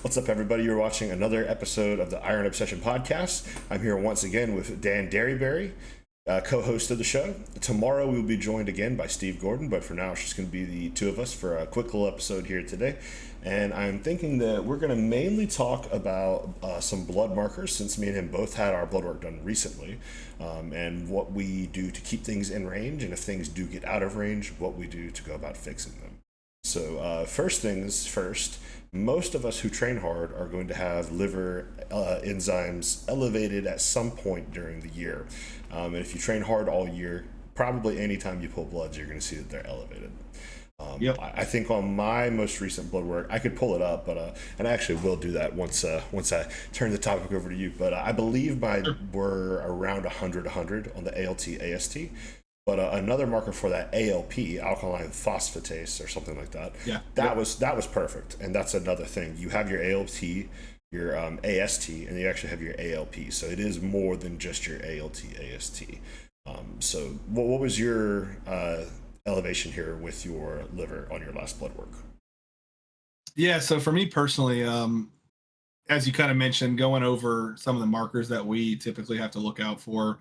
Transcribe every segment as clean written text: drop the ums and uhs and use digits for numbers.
What's up, everybody? You're watching another episode of the Iron Obsession podcast. I'm here once again with Dan Derryberry, co-host of the show. Tomorrow we will be joined again by Steve Gordon, but for now it's just going to be the two of us for a quick little episode here today. And I'm thinking that we're going to mainly talk about some blood markers, since me and him both had our blood work done recently, and what we do to keep things in range, and if things do get out of range, what we do to go about fixing them. So first things first, most of us who train hard are going to have liver enzymes elevated at some point during the year. And if you train hard all year, probably anytime you pull bloods, you're going to see that they're elevated. Yep. I think on my most recent blood work, I could pull it up, but and I actually will do that once I turn the topic over to you. But I believe we're around 100 on the ALT AST. But another marker for that ALP, alkaline phosphatase, or something like that. Yeah. That was perfect, and that's another thing. You have your ALT, your AST, and you actually have your ALP. So it is more than just your ALT AST. So what was your elevation here with your liver on your last blood work? Yeah. So for me personally, as you kind of mentioned, going over some of the markers that we typically have to look out for,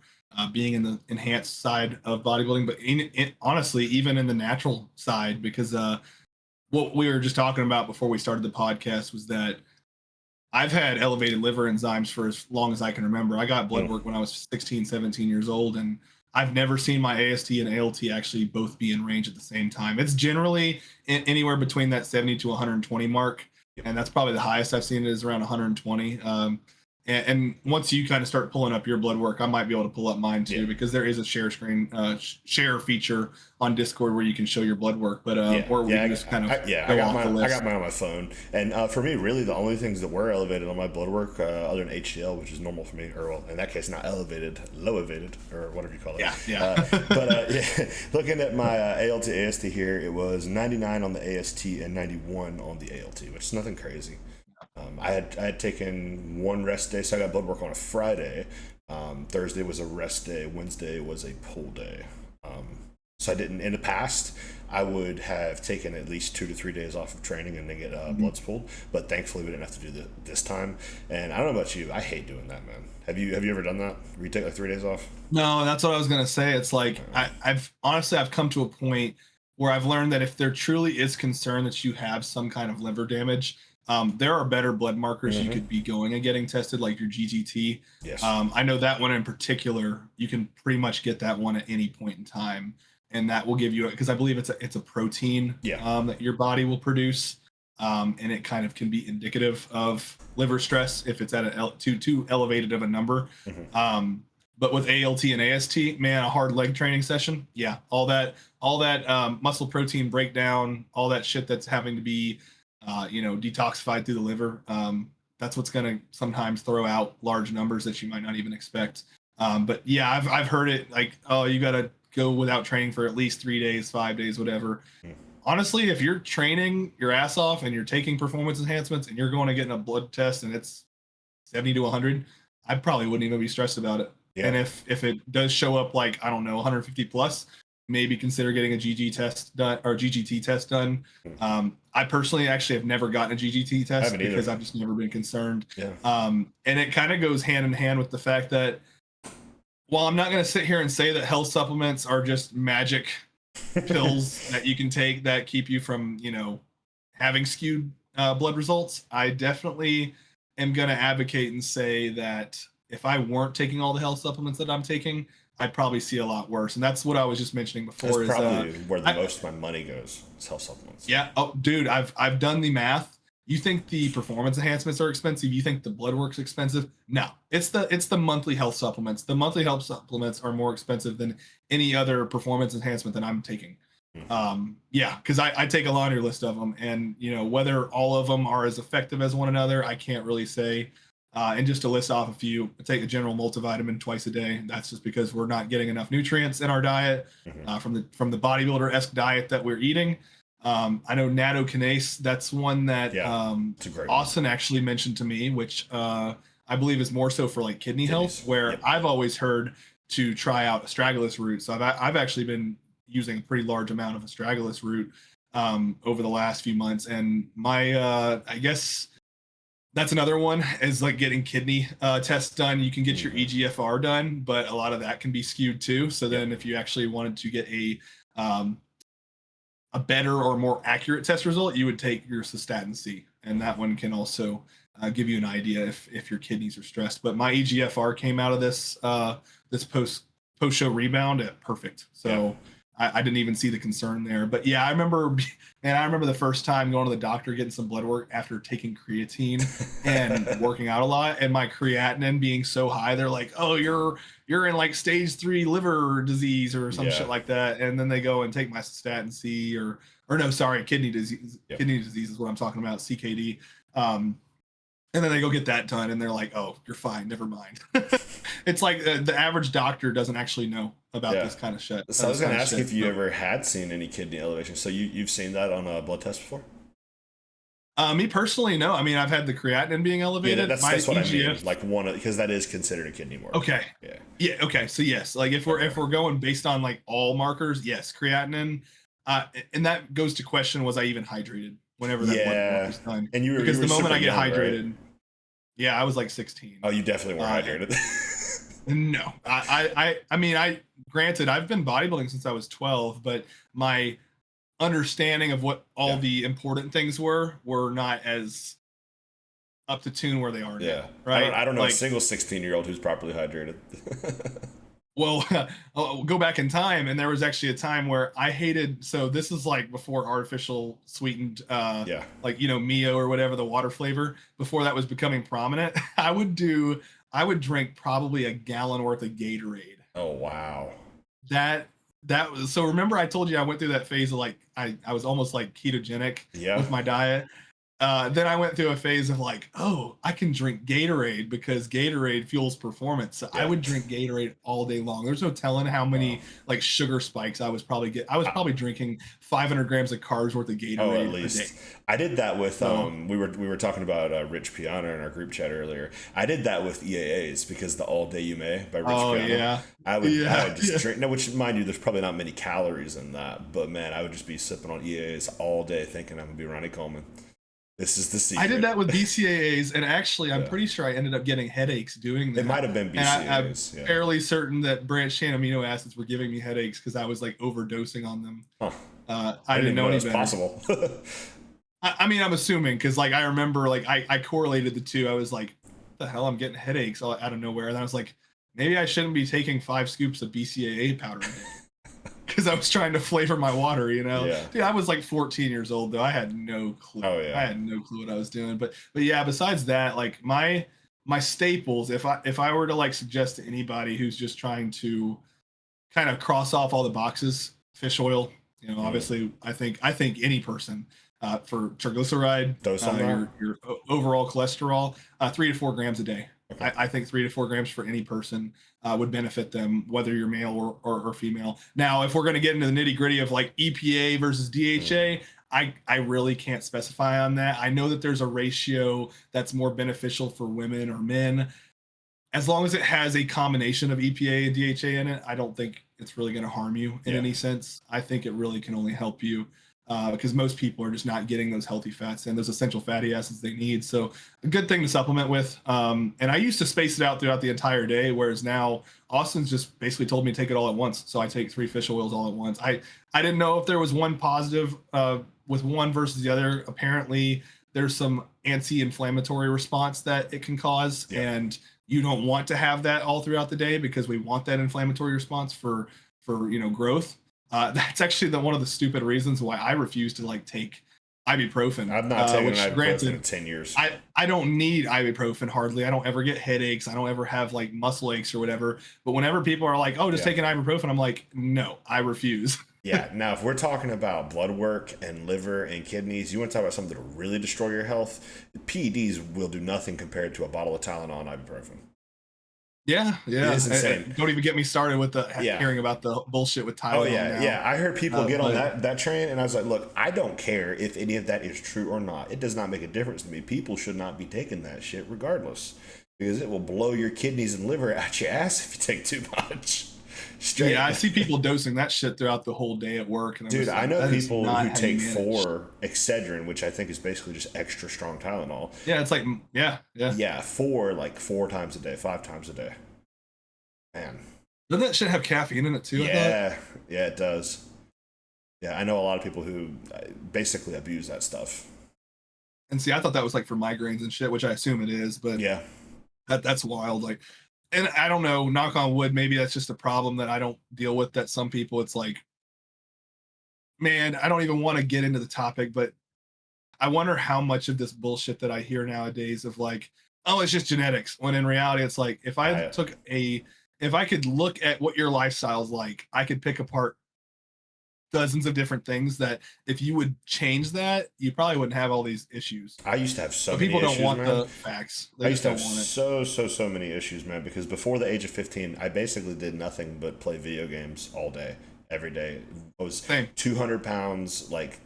being in the enhanced side of bodybuilding, but honestly, even in the natural side, because what we were just talking about before we started the podcast was that I've had elevated liver enzymes for as long as I can remember. I got blood work when I was 16, 17 years old, and I've never seen my AST and ALT actually both be in range at the same time. It's generally anywhere between that 70 to 120 mark, and that's probably the highest I've seen it is around 120. And once you kind of start pulling up your blood work, I might be able to pull up mine too, because there is a share screen, share feature on Discord where you can show your blood work. But or we can just kind of I got mine on my phone. And for me, really, the only things that were elevated on my blood work, other than HDL, which is normal for me, or well, in that case, not elevated, low elevated, or whatever you call it. Yeah. Looking at my ALT AST here, it was 99 on the AST and 91 on the ALT, which is nothing crazy. I had taken one rest day, so I got blood work on a Friday. Thursday was a rest day. Wednesday was a pull day. So I didn't. In the past, I would have taken at least 2 to 3 days off of training and then get bloods pulled. But thankfully, we didn't have to do that this time. And I don't know about you, I hate doing that, man. Have you ever done that? Where you take like 3 days off? No, that's what I was gonna say. It's like I've come to a point where I've learned that if there truly is concern that you have some kind of liver damage, there are better blood markers you could be going and getting tested, like your GGT. Yes. I know that one in particular, you can pretty much get that one at any point in time, and that will give you, because I believe it's a protein that your body will produce, and it kind of can be indicative of liver stress if it's at too elevated of a number. But with ALT and AST, man, a hard leg training session, all that muscle protein breakdown, all that shit that's having to be detoxified through the liver. That's what's going to sometimes throw out large numbers that you might not even expect. But yeah, I've heard it like, oh, you got to go without training for at least 3 days, 5 days, whatever. Honestly, if you're training your ass off and you're taking performance enhancements and you're going to get a blood test and it's 70 to 100, I probably wouldn't even be stressed about it. Yeah. And if it does show up like, I don't know, 150 plus, maybe consider getting a GG test done or GGT test done. I personally actually have never gotten a GGT test because I've just never been concerned. Yeah. And it kind of goes hand in hand with the fact that while I'm not going to sit here and say that health supplements are just magic pills that you can take that keep you from, having skewed blood results, I definitely am going to advocate and say that if I weren't taking all the health supplements that I'm taking, I'd probably see a lot worse. And that's what I was just mentioning before. That's probably where the most of my money goes, is health supplements. Yeah. Oh, dude, I've done the math. You think the performance enhancements are expensive? You think the blood work's expensive? No, it's the monthly health supplements. The monthly health supplements are more expensive than any other performance enhancement that I'm taking. Because I take a laundry list of them, and whether all of them are as effective as one another, I can't really say. And just to list off a few, I take a general multivitamin twice a day. That's just because we're not getting enough nutrients in our diet from the bodybuilder-esque diet that we're eating. I know nattokinase, that's one that Austin actually mentioned to me, which I believe is more so for like kidney health, where I've always heard to try out astragalus root. So I've actually been using a pretty large amount of astragalus root over the last few months, and my I guess That's another one, is like getting kidney tests done. You can get your EGFR done, but a lot of that can be skewed too. So then if you actually wanted to get a better or more accurate test result, you would take your cystatin C, and that one can also give you an idea if your kidneys are stressed. But my EGFR came out of this this post show rebound at perfect. So I didn't even see the concern there. But yeah, I remember the first time going to the doctor, getting some blood work after taking creatine and working out a lot, and my creatinine being so high. They're like, "Oh, you're in like stage 3 liver disease or some shit like that." And then they go and take my cystatin C or no, sorry, kidney disease. Kidney disease is what I'm talking about, CKD. And then they go get that done, and they're like, "Oh, you're fine. Never mind." It's like the average doctor doesn't actually know about this kind of shit. So I was going to ask if you ever had seen any kidney elevation. So you've seen that on a blood test before? Me personally, no. I mean, I've had the creatinine being elevated. Yeah, that's what I mean. Like because that is considered a kidney marker. Okay. Yeah. Okay. So yes, like if we're going based on like all markers, yes, creatinine. And that goes to question: was I even hydrated whenever that blood work was done? And because the moment I get hydrated, right? Yeah, I was like 16. Oh, you definitely weren't hydrated. No, I mean, granted, I've been bodybuilding since I was 12, but my understanding of what all the important things were not as up to tune where they are now. Right? I don't know a single 16-year-old who's properly hydrated. Well, I'll go back in time, and there was actually a time where I hated. So this is like before artificial sweetened, like Mio or whatever, the water flavor. Before that was becoming prominent, I would drink probably a gallon worth of Gatorade. Oh wow. That was so. Remember, I told you I went through that phase of like I was almost like ketogenic with my diet. Then I went through a phase of like, oh, I can drink Gatorade because Gatorade fuels performance. So I would drink Gatorade all day long. There's no telling how many like sugar spikes I was probably drinking 500 grams of carbs worth of Gatorade at least. a day. I did that with we were talking about Rich Piana in our group chat earlier. I did that with EAAs because the All Day You May by Rich Piana. I would just drink. Now, which mind you, there's probably not many calories in that, but man, I would just be sipping on EAAs all day, thinking I'm gonna be Ronnie Coleman. This is the secret. I did that with BCAAs, and actually, I'm pretty sure I ended up getting headaches doing that. It might have been BCAAs. I'm fairly certain that branched-chain amino acids were giving me headaches because I was like overdosing on them. Huh. I didn't know any better. Possible. I mean, I'm assuming because like I remember like I correlated the two. I was like, "What the hell? I'm getting headaches out of nowhere." And I was like, maybe I shouldn't be taking 5 scoops of BCAA powder a day. Because I was trying to flavor my water, Dude, I was like 14 years old though. I had no clue. I had no clue what I was doing. But yeah, besides that, like my staples, if I were to like suggest to anybody who's just trying to kind of cross off all the boxes, fish oil, obviously I think any person for triglyceride, your overall cholesterol, 3 to 4 grams a day. Okay. I think 3 to 4 grams for any person would benefit them, whether you're male or female. Now, if we're going to get into the nitty gritty of like EPA versus DHA, I really can't specify on that. I know that there's a ratio that's more beneficial for women or men. As long as it has a combination of EPA and DHA in it, I don't think it's really going to harm you in any sense. I think it really can only help you. Because most people are just not getting those healthy fats and those essential fatty acids they need. So a good thing to supplement with. And I used to space it out throughout the entire day, whereas now Austin's just basically told me to take it all at once. So I take 3 fish oils all at once. I didn't know if there was one positive with one versus the other. Apparently there's some anti-inflammatory response that it can cause. And you don't want to have that all throughout the day because we want that inflammatory response for growth. That's actually one of the stupid reasons why I refuse to like take ibuprofen. I've not taken ibuprofen in 10 years. I don't need ibuprofen hardly. I don't ever get headaches. I don't ever have like muscle aches or whatever. But whenever people are like, "Oh, just take an ibuprofen," I'm like, "No, I refuse." Now if we're talking about blood work and liver and kidneys, you want to talk about something that will really destroy your health? PEDs will do nothing compared to a bottle of Tylenol and ibuprofen. Yeah. It is insane. Don't even get me started with the hearing about the bullshit with Tylenol. Oh yeah. I heard people get on that train, and I was like, look, I don't care if any of that is true or not. It does not make a difference to me. People should not be taking that shit regardless, because it will blow your kidneys and liver out your ass if you take too much. Straight. Yeah, I see people dosing that shit throughout the whole day at work. And Dude, I like, know people who take 4 Excedrin, which I think is basically just extra strong Tylenol. Yeah, it's like, yeah. Yeah, 4 times a day, 5 times a day. Man. Doesn't that shit have caffeine in it too? Yeah, yeah, it does. Yeah, I know a lot of people who basically abuse that stuff. And see, I thought that was like for migraines and shit, which I assume it is, but yeah, that's wild. Like, and I don't know, knock on wood, maybe that's just a problem that I don't deal with, that some people, it's like, man, I don't even want to get into the topic, but I wonder how much of this bullshit that I hear nowadays of like, oh, it's just genetics, when in reality, it's like, if I could look at what your lifestyle's like, I could pick apart dozens of different things that if you would change that, you probably wouldn't have all these issues. I used to have so many people issues, don't want man. the facts. I used to have so many issues, man, because before the age of 15, I basically did nothing but play video games all day, every day. I was 200 pounds, like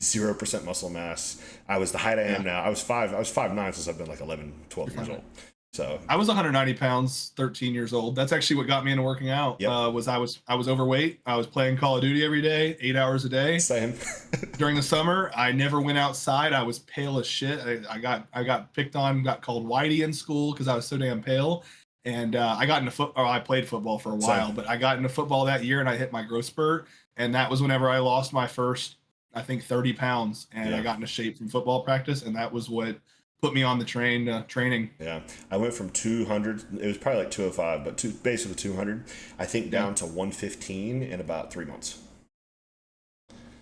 0% muscle mass. I was the height I am now. I was 5'9" since I've been like 11, 12 years old. So I was 190 pounds, 13 years old. That's actually what got me into working out. Yep. I was overweight. I was playing Call of Duty every day, 8 hours a day. Same. During the summer, I never went outside. I was pale as shit. I got picked on, got called whitey in school because I was so damn pale. And I got into I played football for a while, but I got into football that year and I hit my growth spurt. And that was whenever I lost my first, I think, 30 pounds. And I got into shape from football practice. And that was what put me on the training. Yeah, I went from 200, it was probably like 205, but basically 200, I think, down to 115 in about 3 months.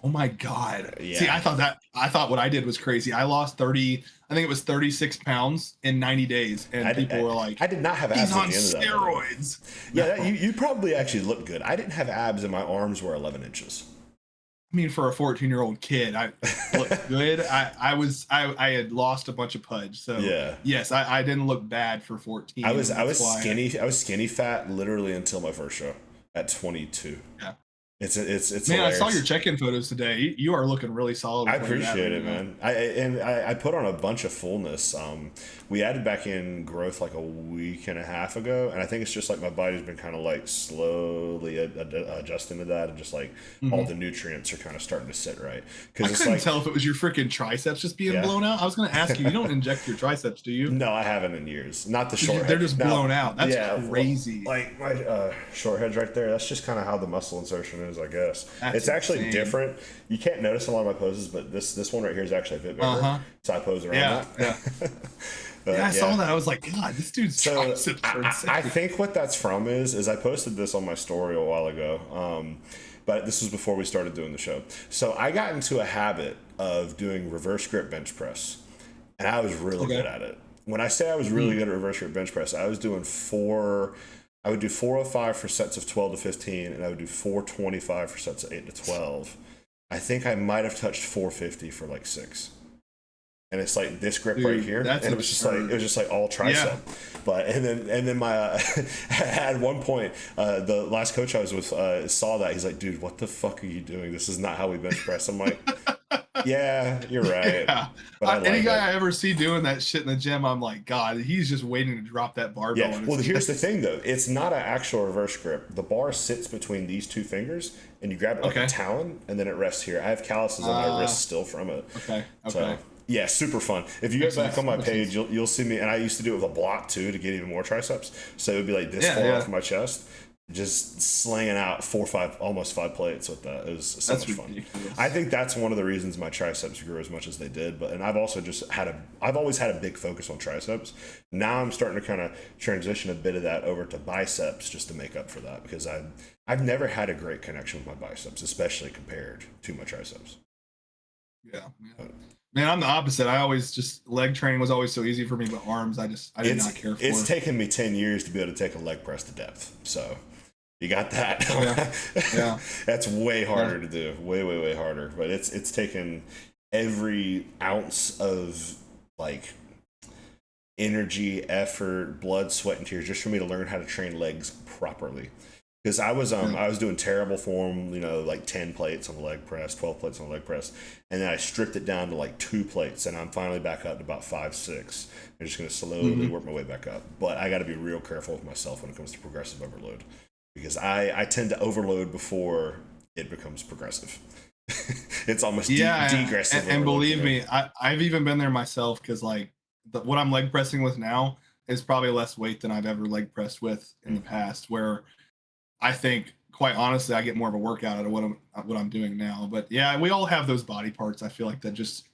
Oh my God. Yeah. See, I thought what I did was crazy. I lost 36 pounds in 90 days. And people were like, I did not have abs he's on at the end steroids. Of that. Yeah, you probably actually looked good. I didn't have abs and my arms were 11 inches. I mean, for a 14-year-old kid, I looked good. I had lost a bunch of pudge, so yes, I didn't look bad for 14. I was skinny fat literally until my first show at 22. Yeah. It's man, hilarious. I saw your check-in photos today. You are looking really solid. I appreciate it, man. I put on a bunch of fullness. We added back in growth like a week and a half ago, and I think it's just like my body's been kind of like slowly adjusting to that, and just like all the nutrients are kind of starting to sit right. I couldn't tell if it was your freaking triceps just being blown out. I was going to ask you. You don't inject your triceps, do you? No, I haven't in years. Not the short. They're just blown out. That's crazy. Like my short heads right there. That's just kind of how the muscle insertion is, I guess. It's actually different. You can't notice a lot of my poses, but this one right here is actually a bit bigger. So I pose around that. Yeah. I saw that. I was like, God, this dude's triceps are insane. I think what that's from is I posted this on my story a while ago. But this was before we started doing the show. So I got into a habit of doing reverse grip bench press, and I was really good at it. When I say I was really good at reverse grip bench press, I was doing I would do 405 for sets of 12 to 15, and I would do 425 for sets of 8 to 12. I think I might have touched 450 for like 6. And it's like this grip right here, and it was just like all tricep. But and then my at one point the last coach I was with saw that. He's like, dude, what the fuck are you doing? This is not how we bench press. I'm like, yeah, you're right. Yeah. But any guy I ever see doing that shit in the gym, I'm like, God, he's just waiting to drop that barbell. Yeah. Well, here's the thing though, it's not an actual reverse grip. The bar sits between these two fingers, and you grab it like a talon, and then it rests here. I have calluses on my wrist still from it. Okay. So, yeah, super fun. If you go back on my page, you'll see me, and I used to do it with a block too to get even more triceps. So it would be like this far off my chest, just slinging out almost 5 plates with that. It was so much fun. I think that's one of the reasons my triceps grew as much as they did. And I've also I've always had a big focus on triceps. Now I'm starting to kind of transition a bit of that over to biceps just to make up for that, because I've never had a great connection with my biceps, especially compared to my triceps. Yeah. Man, I'm the opposite. I always just leg training was always so easy for me, but arms I did not care for. It's taken me 10 years to be able to take a leg press to depth. So you got that. Yeah. That's way harder to do. Way harder. But it's taken every ounce of like energy, effort, blood, sweat, and tears just for me to learn how to train legs properly. Because I was doing terrible form, like 10 plates on the leg press, 12 plates on the leg press, and then I stripped it down to like 2 plates, and I'm finally back up to about 5, 6. I'm just going to slowly work my way back up. But I got to be real careful with myself when it comes to progressive overload. because I tend to overload before it becomes progressive. It's almost degressive. And believe me, I've even been there myself, because like what I'm leg pressing with now is probably less weight than I've ever leg pressed with in the past, where I think, quite honestly, I get more of a workout out of what I'm doing now. But yeah, we all have those body parts, I feel like, that just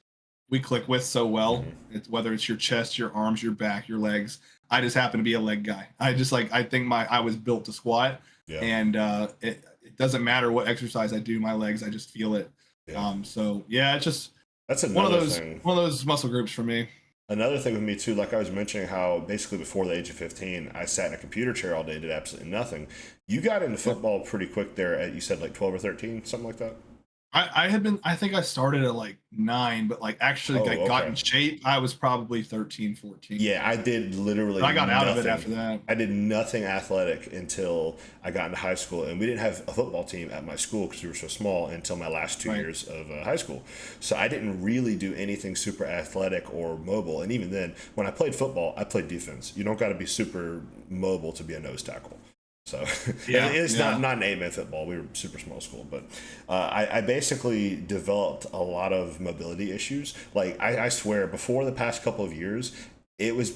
we click with so well. It's whether it's your chest, your arms, your back, your legs. I just happen to be a leg guy. I just like, I think I was built to squat, and it doesn't matter what exercise I do, my legs, I just feel it. So yeah, it's just that's one of those muscle groups for me. Another thing with me too, like I was mentioning, how basically before the age of 15, I sat in a computer chair all day, did absolutely nothing. You got into football pretty quick there at, you said like 12 or 13, something like that? I think I started at like 9, but like actually got in shape, I was probably 13, 14. Yeah, I did literally. I got out of it after that. I did nothing athletic until I got into high school, and we didn't have a football team at my school because we were so small until my last 2 years of high school. So I didn't really do anything super athletic or mobile. And even then, when I played football, I played defense. You don't got to be super mobile to be a nose tackle. So it's not an 8-man football. We were super small school, but I basically developed a lot of mobility issues. Like I swear, before the past couple of years, it was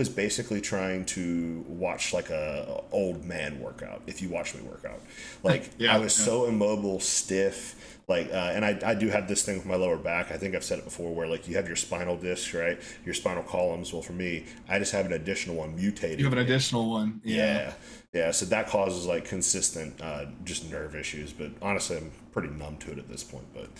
basically trying to watch like a old man workout. If you watch me work out, like I was so immobile, stiff. Like, and I do have this thing with my lower back. I think I've said it before, where like you have your spinal discs, right? Your spinal columns. Well, for me, I just have an additional one mutated. You have an additional one. Yeah. So that causes like consistent just nerve issues. But honestly, I'm pretty numb to it at this point. But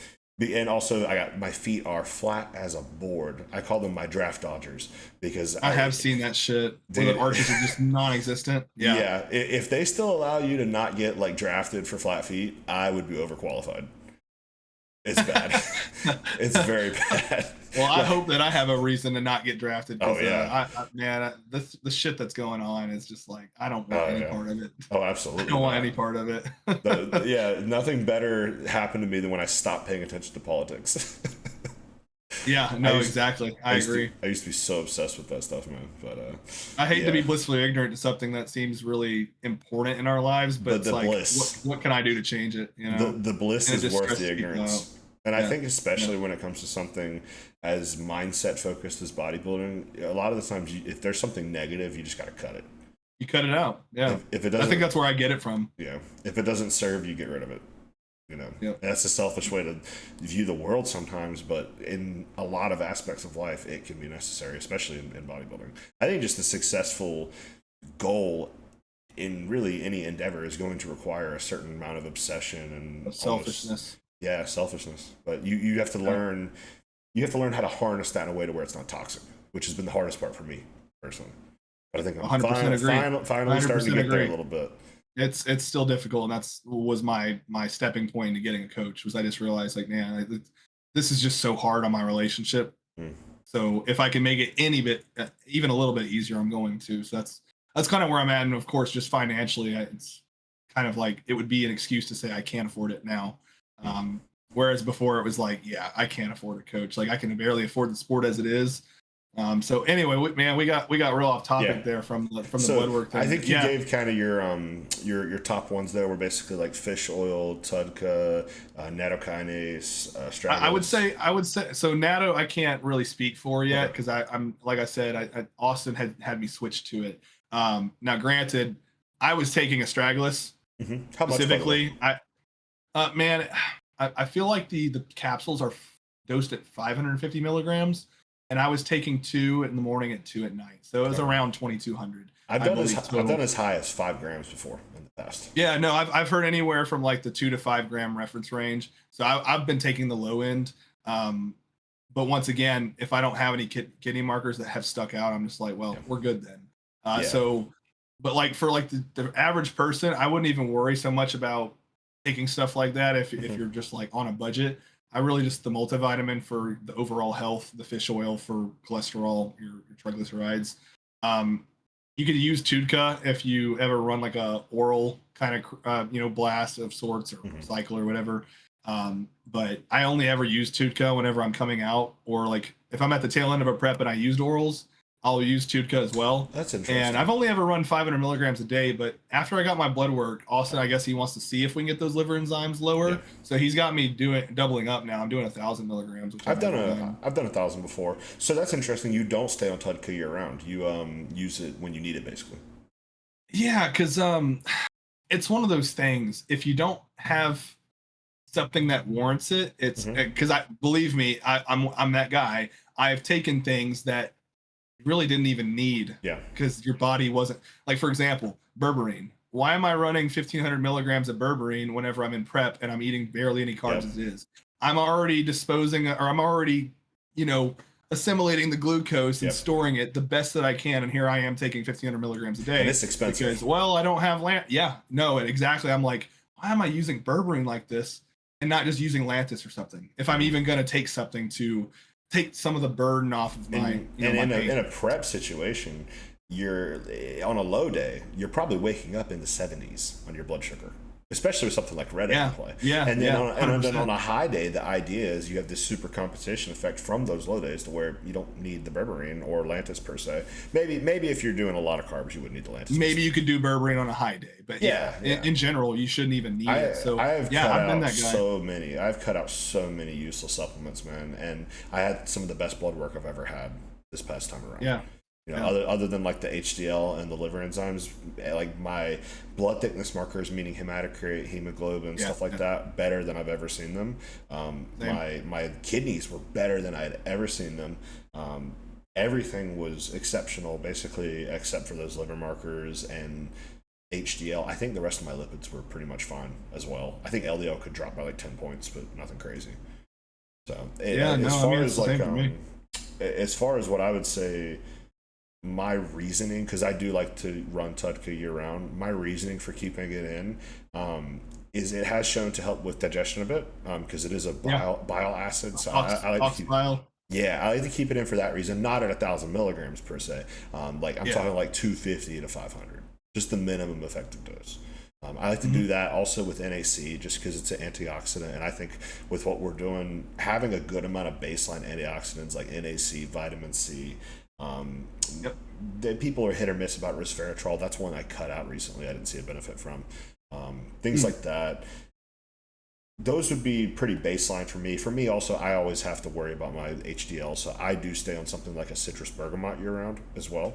and also, my feet are flat as a board. I call them my draft dodgers because I have seen that shit where the arches are just non-existent. Yeah. If they still allow you to not get like drafted for flat feet, I would be overqualified. It's bad. It's very bad. Well, I hope that I have a reason to not get drafted. Oh yeah, the shit that's going on is just like, I don't want any part of it. Oh, absolutely. I don't want any part of it. Nothing better happened to me than when I stopped paying attention to politics. Exactly. I agree. I used to be so obsessed with that stuff, man. But I hate to be blissfully ignorant to something that seems really important in our lives, but it's like, what can I do to change it? You know, the bliss is worth the ignorance. And I think especially when it comes to something as mindset focused as bodybuilding, a lot of the times, if there's something negative, you just got to cut it. You cut it out. Yeah. If it doesn't, I think that's where I get it from. Yeah. If it doesn't serve, you get rid of it. You know, that's a selfish way to view the world sometimes, but in a lot of aspects of life, it can be necessary, especially in bodybuilding. I think just a successful goal in really any endeavor is going to require a certain amount of obsession and selfishness. Selfishness. But you have to learn how to harness that in a way to where it's not toxic, which has been the hardest part for me personally. But I think I'm finally starting to get there a little bit. It's still difficult, and that's was my stepping point into getting a coach. Was I just realized, like, man, this is just so hard on my relationship. So if I can make it any bit, even a little bit easier, I'm going to. So that's kind of where I'm at. And of course, just financially, it's kind of like it would be an excuse to say I can't afford it now. Whereas before it was like, yeah, I can't afford a coach. Like I can barely afford the sport as it is. So anyway, we got real off topic there from the bloodwork thing. I think you gave kind of your top ones there were basically like fish oil, TUDCA, nattokinase, Astragalus. I would say so. Natto I can't really speak for yet because I'm like I said, Austin had me switch to it. Now granted, I was taking Astragalus specifically. I feel like the capsules are dosed at 550 milligrams. And I was taking 2 in the morning and 2 at night. So it was around 2,200. I've done as high as 5 grams before in the past. Yeah, no, I've heard anywhere from like the 2 to 5 gram reference range. So I've been taking the low end. But once again, if I don't have any kidney markers that have stuck out, I'm just like, well, we're good then. So, but like for like the average person, I wouldn't even worry so much about taking stuff like that if you're just like on a budget. I really just the multivitamin for the overall health, the fish oil for cholesterol, your triglycerides. You could use TUDCA if you ever run like a oral kind of blast of sorts or cycle or whatever. But I only ever use TUDCA whenever I'm coming out, or like if I'm at the tail end of a prep and I used orals, I'll use Tutka as well. That's interesting. And I've only ever run 500 milligrams a day, but after I got my blood work, Austin, I guess he wants to see if we can get those liver enzymes lower. Yeah. So he's got me doubling up now. I'm doing 1,000 milligrams. I've done 1,000 before. So that's interesting. You don't stay on Tutka year round. You use it when you need it, basically. Yeah, because it's one of those things. If you don't have something that warrants it, it's because believe me, I'm that guy. I've taken things that really didn't even need, because your body wasn't, like, for example, berberine. Why am I running 1,500 milligrams of berberine whenever I'm in prep and I'm eating barely any carbs as is? I'm already assimilating the glucose and storing it the best that I can, and here I am taking 1,500 milligrams a day. And it's expensive. Because, well, I don't have exactly. I'm like, why am I using berberine like this and not just using Lantus or something? If I'm even going to take something to take some of the burden off of my in a prep situation, you're on a low day, you're probably waking up in the 70s on your blood sugar, especially with something like Reddit in play. And then on a high day, the idea is you have this super compensation effect from those low days to where you don't need the berberine or Lantus per se. Maybe if you're doing a lot of carbs, you wouldn't need the Lantus. Maybe you could do berberine on a high day, but in general, you shouldn't even need it. So I've been that guy. I've cut out so many useless supplements, man, and I had some of the best blood work I've ever had this past time around. Other than like the HDL and the liver enzymes, like my blood thickness markers, meaning hematocrit, hemoglobin, stuff like that, better than I've ever seen them. My kidneys were better than I had ever seen them. Everything was exceptional, basically, except for those liver markers and HDL. I think the rest of my lipids were pretty much fine as well. I think LDL could drop by like 10 points, but nothing crazy. So as far as what I would say, my reasoning, because I do like to run Tutka year round, my reasoning for keeping it in is it has shown to help with digestion a bit, because it is a bile acid. So I like to keep it in for that reason, not at 1,000 milligrams per se. I'm talking like 250 to 500, just the minimum effective dose. I like to do that also with NAC, just because it's an antioxidant, and I think with what we're doing, having a good amount of baseline antioxidants like NAC, vitamin C. The people are hit or miss about resveratrol. That's one I cut out recently. I didn't see a benefit from. Things like that. Those would be pretty baseline for me. For me, also, I always have to worry about my HDL, so I do stay on something like a citrus bergamot year round as well.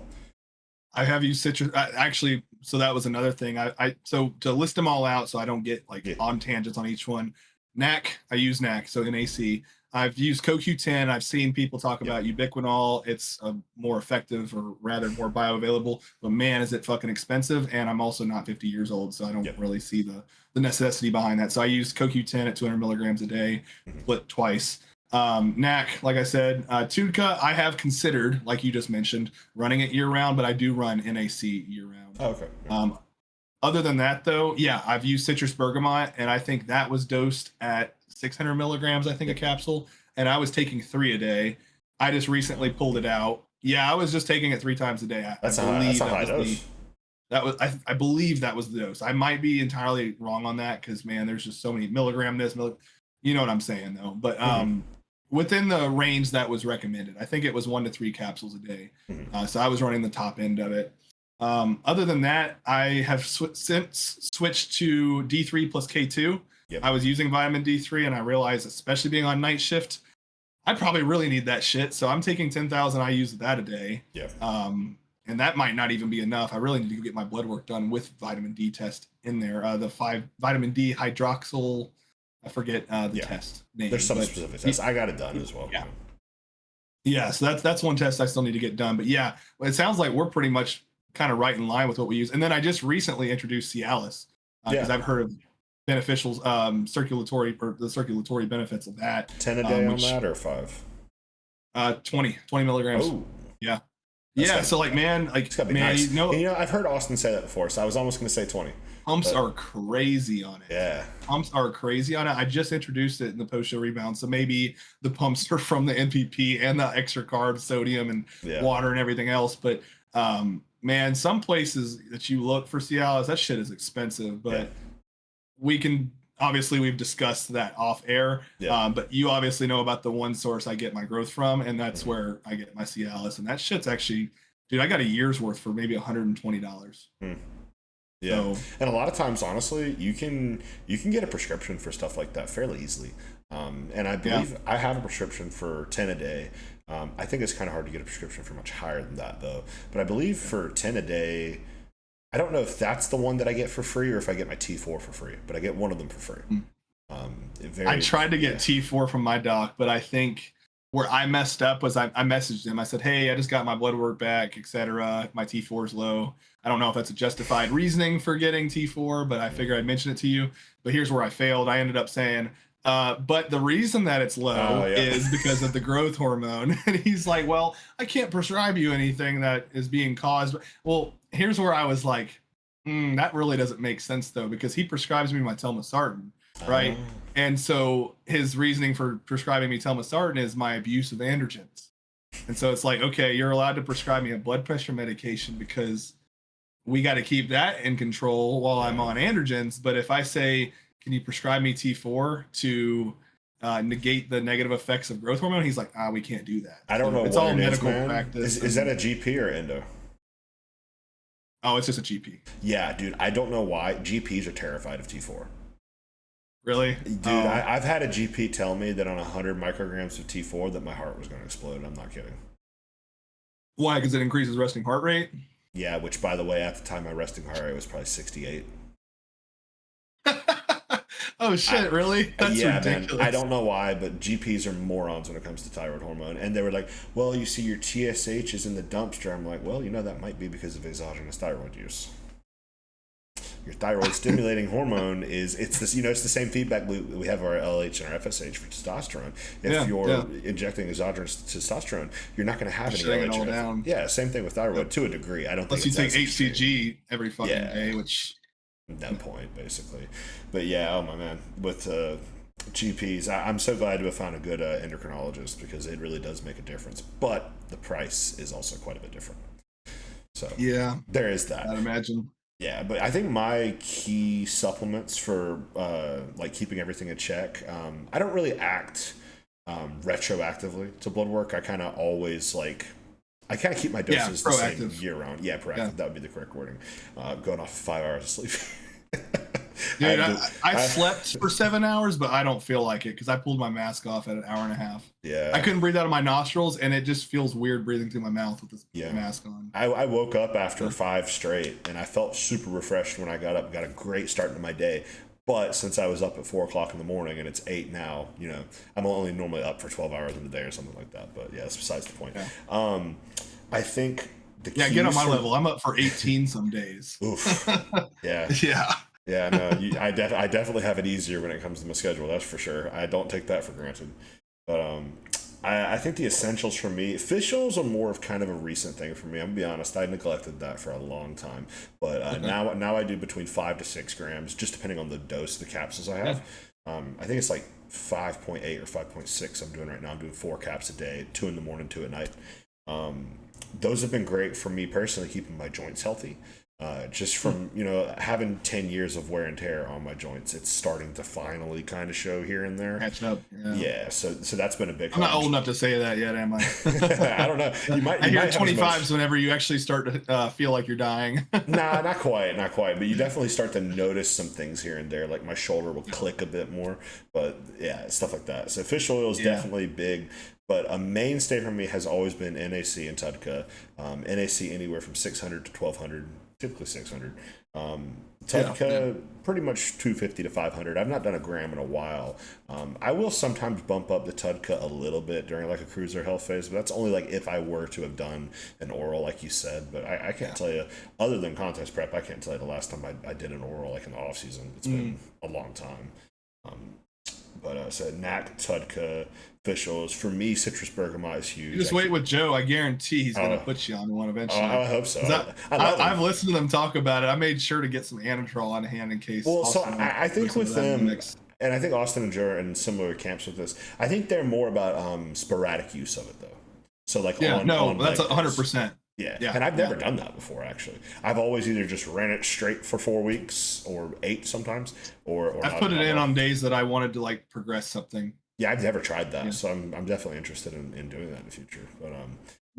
I have used citrus actually. So that was another thing. So to list them all out, so I don't get on tangents on each one. NAC, I use NAC, so NAC. I've used CoQ10. I've seen people talk about ubiquinol. It's more effective, or rather more bioavailable, but man, is it fucking expensive. And I'm also not 50 years old, so I don't really see the necessity behind that. So I use CoQ10 at 200 milligrams a day, split twice. NAC, like I said, Tutka, I have considered, like you just mentioned, running it year round, but I do run NAC year round. Oh, okay. Other than that, though, I've used citrus bergamot, and I think that was dosed at 600 milligrams, I think, a capsule, and I was taking 3 a day. I just recently pulled it out. I was just taking it 3 times a day. That's a high dose. I believe that was the dose. I might be entirely wrong on that, because, man, there's just so many milligram this, you know what I'm saying, though. But within the range that was recommended, I think it was 1 to 3 capsules a day. So I was running the top end of it. Other than that, I have since switched to D3 plus K2. I was using vitamin D3, and I realized, especially being on night shift, I probably really need that shit. So I'm taking 10,000 IUs of that a day. And that might not even be enough. I really need to get my blood work done with vitamin D test in there. The 5 vitamin D hydroxyl, I forget the test name. There's some specific tests. I got it done as well. So that's one test I still need to get done. But it sounds like we're pretty much kind of right in line with what we use. And then I just recently introduced Cialis, because I've heard of beneficial circulatory benefits of that. 10 a day on that, or 5? 20 milligrams. Oh, So like, man, like, it's gotta be nice. I've heard Austin say that before, so I was almost going to say 20. Pumps are crazy on it. Yeah. Pumps are crazy on it. I just introduced it in the post-show rebound, so maybe the pumps are from the NPP and the extra carbs, sodium, and water and everything else. But man, some places that you look for Cialis, that shit is expensive. But we can. obviously we've discussed that off air, but you obviously know about the one source I get my growth from, and that's where I get my Cialis, and that shit's actually, dude, I got a year's worth for maybe $120. Yeah, so, and a lot of times, honestly, you can get a prescription for stuff like that fairly easily. And I believe I have a prescription for 10 a day. I think it's kind of hard to get a prescription for much higher than that, though. But I believe for 10 a day, I don't know if that's the one that I get for free or if I get my T4 for free, but I get one of them for free. I tried to get T4 from my doc, but I think where I messed up was I messaged him. I said, hey, I just got my blood work back, etc. My T4 is low. I don't know if that's a justified reasoning for getting T4, but I figured I'd mention it to you. But here's where I failed. I ended up saying, but the reason that it's low is because of the growth hormone. And he's like, well, I can't prescribe you anything that is being caused. Well, here's where I was like, that really doesn't make sense, though, because he prescribes me my telmisartan, right? And so his reasoning for prescribing me telmisartan is my abuse of androgens. And so it's like, okay, you're allowed to prescribe me a blood pressure medication because we got to keep that in control while I'm on androgens. But if I say, can you prescribe me T4 to negate the negative effects of growth hormone? He's like, we can't do that. I don't know. It's all medical practice. Is that a GP or endo? Oh, it's just a GP. Yeah, dude. I don't know why. GPs are terrified of T4. Really? Dude, I've had a GP tell me that on 100 micrograms of T4 that my heart was going to explode. I'm not kidding. Why? Because it increases resting heart rate? Yeah, which, by the way, at the time, my resting heart rate was probably 68. Oh, shit, really? That's ridiculous. Man, I don't know why, but GPs are morons when it comes to thyroid hormone. And they were like, well, you see your TSH is in the dumpster. I'm like, well, that might be because of exogenous thyroid use. Your thyroid stimulating hormone it's this, it's the same feedback we have our LH and our FSH for testosterone. If you're injecting exogenous testosterone, you're not going to have any LH. Yeah, same thing with thyroid to a degree. I don't Unless think you take HCG every fucking day, which no point basically. But oh my man, with GPs, I'm so glad to have found a good endocrinologist because it really does make a difference. But the price is also quite a bit different. So there is that. I'd imagine. Yeah, but I think my key supplements for like keeping everything in check, I don't really act retroactively to blood work. I kind of always I kind of keep my doses the same year round. Yeah, proactive. Yeah. That would be the correct wording. Going off 5 hours of sleep. Dude, I slept for 7 hours, but I don't feel like it because I pulled my mask off at an hour and a half. Yeah. I couldn't breathe out of my nostrils, and it just feels weird breathing through my mouth with this mask on. I woke up after 5 straight, and I felt super refreshed when I got up. Got a great start to my day. But since I was up at 4 o'clock in the morning and it's 8 now, I'm only normally up for 12 hours in the day or something like that. But that's besides the point. Yeah. I think the key get on my level. I'm up for 18 some days. Oof. Yeah. Yeah. Yeah, no, I definitely have it easier when it comes to my schedule. That's for sure. I don't take that for granted. But I think the essentials for me, fish oils are more of kind of a recent thing for me. I'm gonna be honest, I neglected that for a long time. But now I do between 5 to 6 grams, just depending on the dose of the capsules I have. I think it's like 5.8 or 5.6 I'm doing right now. I'm doing 4 caps a day, 2 in the morning, 2 at night. Those have been great for me personally, keeping my joints healthy. Just from having 10 years of wear and tear on my joints, it's starting to finally kind of show here and there. Catch up. Yeah, so that's been a big. I'm not old enough to say that yet, am I? I don't know. I hear 25s whenever you actually start to feel like you're dying. Nah, not quite. But you definitely start to notice some things here and there, like my shoulder will click a bit more. But yeah, stuff like that. So fish oil is definitely big. But a mainstay for me has always been NAC and TUDCA. NAC anywhere from 600 to 1200. Typically 600. TUDCA pretty much 250 to 500. I've not done a gram in a while. I will sometimes bump up the TUDCA a little bit during like a cruiser health phase, but that's only like if I were to have done an oral, like you said. But I can't tell you, other than contest prep, I can't tell you the last time I did an oral like in the off season. It's been a long time. But so NAC, TUDCA, fish oils. For me, citrus bergamot is huge. You just wait with Joe. I guarantee he's going to put you on one eventually. I hope so. I've listened to them talk about it. I made sure to get some Anatral on hand in case. Well, so I think with them, and I think Austin and Joe are in similar camps with this. I think they're more about sporadic use of it, though. So like, that's 100%. Yeah. And I've never done that before, actually. I've always either just ran it straight for 4 weeks or 8 sometimes, or I've put it in on days that I wanted to like progress something. Yeah, I've never tried that, so I'm definitely interested in doing that in the future. But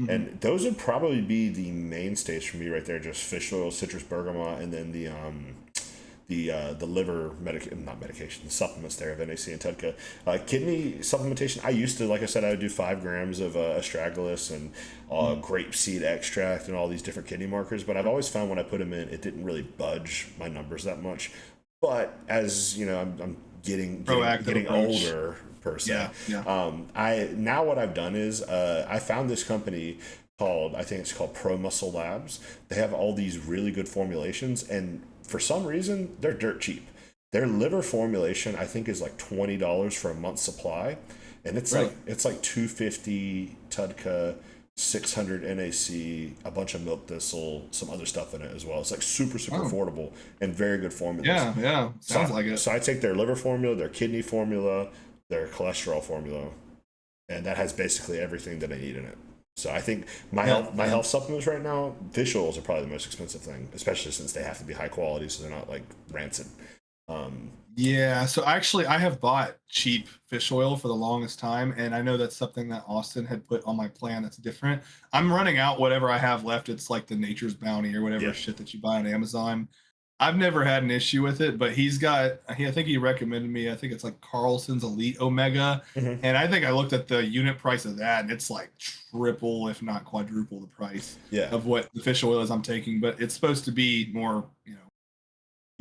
and those would probably be the mainstays for me right there. Just fish oil, citrus bergamot, and then the liver not medication, the supplements there of NAC and TEDCA. Kidney supplementation, I used to, like I said, I would do 5 grams of astragalus and grapeseed extract and all these different kidney markers. But I've always found when I put them in, it didn't really budge my numbers that much. But as you know, I'm getting older per se. I now what I've done is I found this company called, I think it's called Pro Muscle Labs. They have all these really good formulations, and for some reason they're dirt cheap. Their liver formulation I think is like $20 for a month's supply, and it's like $250 TUDCA, 600 NAC, a bunch of milk thistle, some other stuff in it as well. It's like super affordable and very good formulas. Yeah, sounds like it. So I take their liver formula, their kidney formula, their cholesterol formula, and that has basically everything that I need in it. So I think my health supplements right now, fish oils are probably the most expensive thing, especially since they have to be high quality, so they're not like rancid. So actually I have bought cheap fish oil for the longest time, and I know that's something that Austin had put on my plan that's different. I'm running out whatever I have left. It's like the Nature's Bounty or whatever shit that you buy on Amazon. I've never had an issue with it, but I think he recommended me, I think it's like Carlson's Elite Omega, and I think I looked at the unit price of that, and it's like triple, if not quadruple the price of what the fish oil is I'm taking, but it's supposed to be more,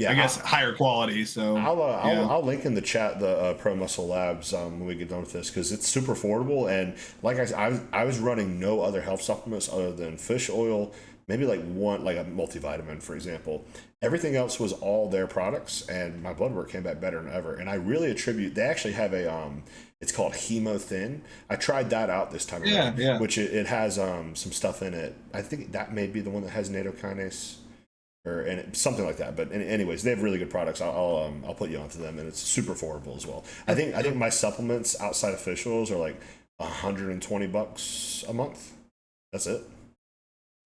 I guess higher quality. So I'll link in the chat the Pro Muscle Labs when we get done with this, because it's super affordable. And like I was running no other health supplements other than fish oil, maybe like one, like a multivitamin, for example. Everything else was all their products, and my blood work came back better than ever. And I really attribute, they actually have a it's called Hemo Thin. I tried that out this time around, which it has some stuff in it. I think that may be the one that has nattokinase, and something like that. But anyways, they have really good products. I'll put you onto them, and it's super affordable as well. I think my supplements outside of fish oils are like $120 a month. That's it.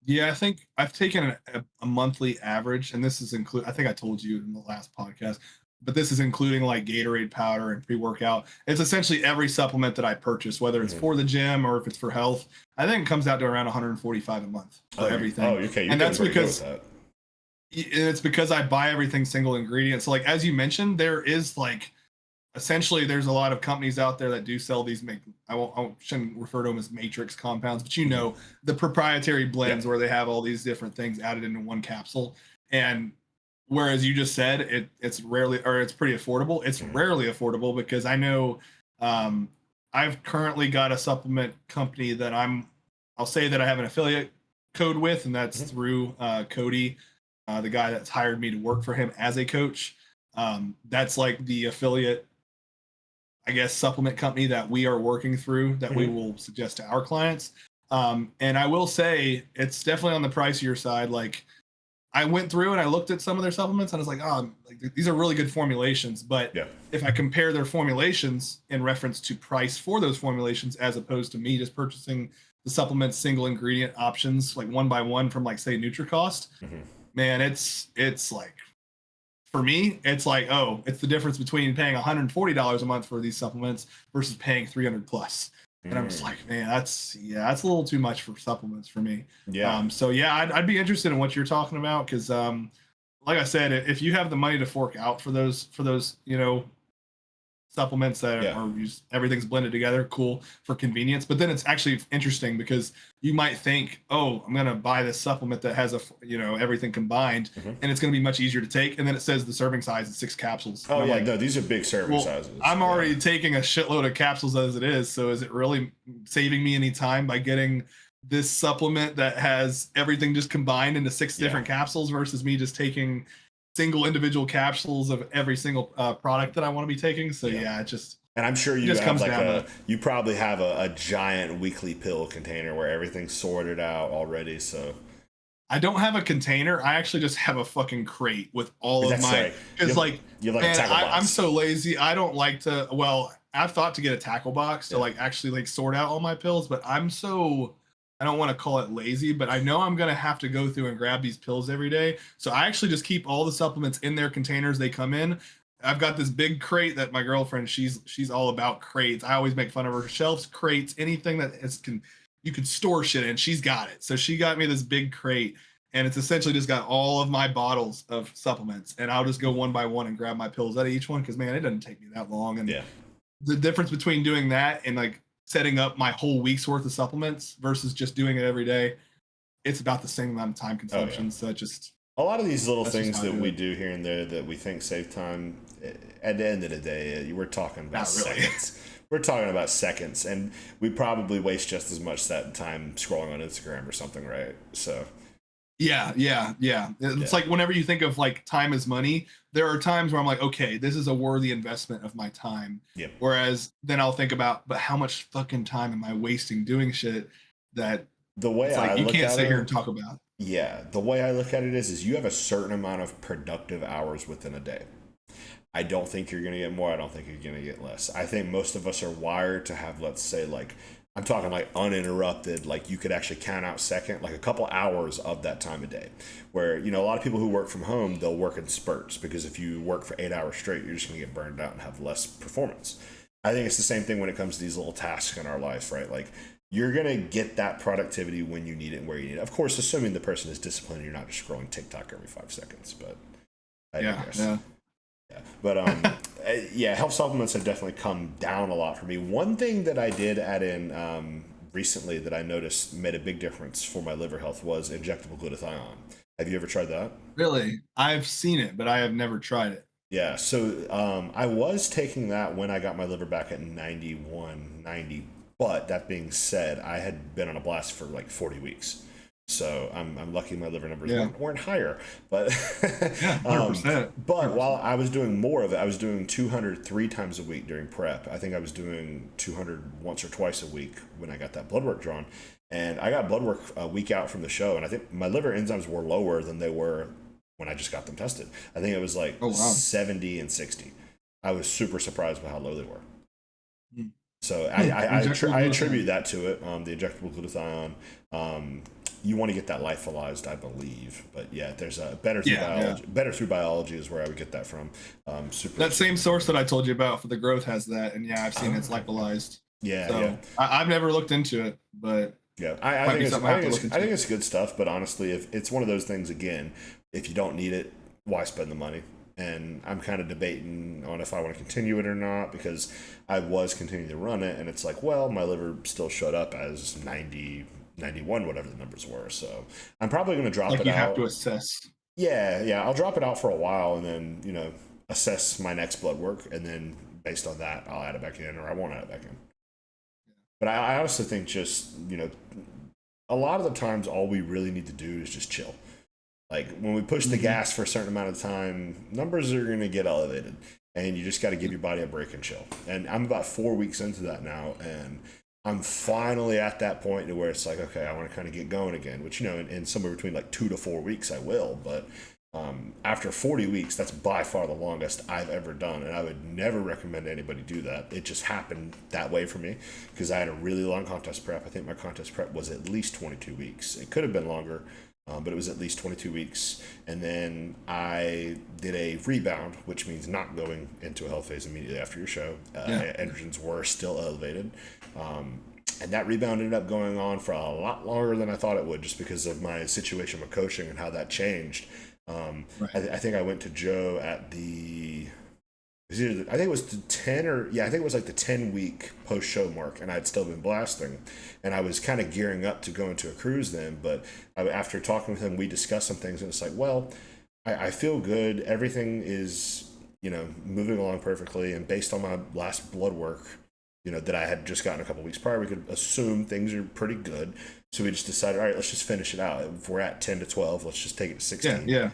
Yeah, I think I've taken a monthly average, and this is I think I told you in the last podcast, but this is including like Gatorade powder and pre-workout. It's essentially every supplement that I purchase, whether it's for the gym or if it's for health. I think it comes out to around $145 a month for everything. Oh, okay. And that's because it's because I buy everything single ingredient. So like, as you mentioned, there is like, essentially there's a lot of companies out there that do sell these, I shouldn't refer to them as matrix compounds, but the proprietary blends where they have all these different things added into one capsule. And whereas you just said it's rarely, or it's pretty affordable, it's rarely affordable, because I know I've currently got a supplement company that I'll say that I have an affiliate code with, and that's through Cody, the guy that's hired me to work for him as a coach. That's like the affiliate, I guess, supplement company that we are working through that we will suggest to our clients. And I will say it's definitely on the pricier side. Like, I went through and I looked at some of their supplements and I was like, these are really good formulations. But if I compare their formulations in reference to price for those formulations, as opposed to me just purchasing the supplements, single ingredient options, like one by one from like, say, NutriCost, man, it's like, for me, it's like, it's the difference between paying $140 a month for these supplements versus paying $300 plus. And I'm just like, man, that's a little too much for supplements for me. I'd be interested in what you're talking about, because like I said, if you have the money to fork out for those supplements that are used, everything's blended together, cool, for convenience. But then it's actually interesting, because you might think, I'm going to buy this supplement that has everything combined, and it's going to be much easier to take. And then it says the serving size is 6 capsules. No, these are big serving sizes. I'm already taking a shitload of capsules as it is. So is it really saving me any time by getting this supplement that has everything just combined into 6 different capsules, versus me just taking single individual capsules of every single product that I want to be taking? So it just, and I'm sure you have like you probably have a giant weekly pill container where everything's sorted out already. So I don't have a container. I actually just have a fucking crate with all of my, because I'm so lazy. I don't like to, I've thought to get a tackle box to like actually like sort out all my pills, but I'm so I don't want to call it lazy, but I know I'm going to have to go through and grab these pills every day. So I actually just keep all the supplements in their containers they come in. I've got this big crate that my girlfriend, she's all about crates. I always make fun of her. Shelves, crates, anything that you can store shit in, she's got it. So she got me this big crate, and it's essentially just got all of my bottles of supplements, and I'll just go one by one and grab my pills out of each one, because man, it doesn't take me that long. And the difference between doing that and like setting up my whole week's worth of supplements versus just doing it every day, it's about the same amount of time consumption. So it just, a lot of these little things that we do here and there that we think save time, at the end of the day, we're talking about seconds. We're talking about seconds, and we probably waste just as much that time scrolling on Instagram or something, right? So yeah. It's like whenever you think of like time is money, there are times where I'm like, okay, this is a worthy investment of my time. Yep. Whereas then I'll think about, but how much fucking time am I wasting doing shit that the way it's like you can't sit here and talk about? Yeah, the way I look at it is you have a certain amount of productive hours within a day. I don't think you're going to get more. I don't think you're going to get less. I think most of us are wired to have, let's say, like, I'm talking like uninterrupted, like you could actually count out second, like a couple hours of that time a day. Where, you know, a lot of people who work from home, they'll work in spurts, because if you work for 8 hours straight, you're just going to get burned out and have less performance. I think it's the same thing when it comes to these little tasks in our life, right? Like, you're going to get that productivity when you need it and where you need it. Of course, assuming the person is disciplined and you're not just scrolling TikTok every 5 seconds, but I digress. Yeah. But health supplements have definitely come down a lot for me. One thing that I did add in recently that I noticed made a big difference for my liver health was injectable glutathione. Have you ever tried that? Really? I've seen it, but I have never tried it. Yeah, so I was taking that when I got my liver back at 91, 90. But that being said, I had been on a blast for like 40 weeks. So I'm lucky my liver numbers weren't higher. But 100%. But while I was doing more of it, I was doing 200 3 times a week during prep. I think I was doing 200 once or twice a week when I got that blood work drawn. And I got blood work a week out from the show, and I think my liver enzymes were lower than they were when I just got them tested. I think it was like 70 and 60. I was super surprised by how low they were. So I attribute that to it, the injectable glutathione. You want to get that lyophilized, I believe, but yeah, there's a better through biology. Better through biology is where I would get that from. That same source that I told you about for the growth has that, and I've seen it's lyophilized. I've never looked into it, but I think it's good stuff. But honestly, if it's one of those things, again, if you don't need it, why spend the money? And I'm kind of debating on if I want to continue it or not, because I was continuing to run it, and it's like, well, my liver still showed up as 90, 91, whatever the numbers were. So I'm probably going to drop it out. You have to assess. Yeah. I'll drop it out for a while, and then, assess my next blood work. And then based on that, I'll add it back in, or I won't add it back in. But I honestly think just, a lot of the times all we really need to do is just chill. Like when we push the gas for a certain amount of time, numbers are going to get elevated, and you just got to give your body a break and chill. And I'm about 4 weeks into that now, and I'm finally at that point to where it's like, okay, I want to kind of get going again, which, in somewhere between like 2 to 4 weeks, I will. But after 40 weeks, that's by far the longest I've ever done. And I would never recommend anybody do that. It just happened that way for me because I had a really long contest prep. I think my contest prep was at least 22 weeks. It could have been longer, but it was at least 22 weeks. And then I did a rebound, which means not going into a health phase immediately after your show. Androgens were still elevated. And that rebound ended up going on for a lot longer than I thought it would, just because of my situation with coaching and how that changed. I think I went to Joe at I think it was the 10 or I think it was like the 10-week post-show mark, and I'd still been blasting, and I was kind of gearing up to go into a cruise then. But after talking with him, we discussed some things, and it's like, well, I feel good. Everything is moving along perfectly, and based on my last blood work, that I had just gotten a couple weeks prior, we could assume things are pretty good. So we just decided, all right, let's just finish it out. If we're at 10 to 12, let's just take it to 16. Yeah.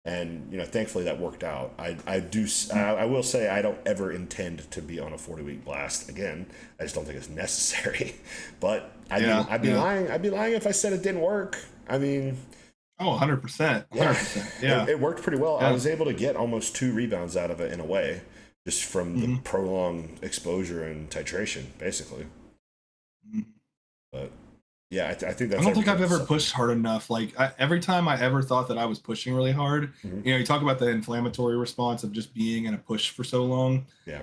And thankfully that worked out. I will say I don't ever intend to be on a 40-week blast again. I just don't think it's necessary. But I'd be lying. I'd be lying if I said it didn't work. I mean, 100%. 100%. Yeah. It worked pretty well. Yeah. I was able to get almost 2 rebounds out of it in a way, just from the prolonged exposure and titration, basically. But Yeah, I think that's. I don't think I've ever pushed hard enough. Like every time I ever thought that I was pushing really hard, you talk about the inflammatory response of just being in a push for so long. Yeah.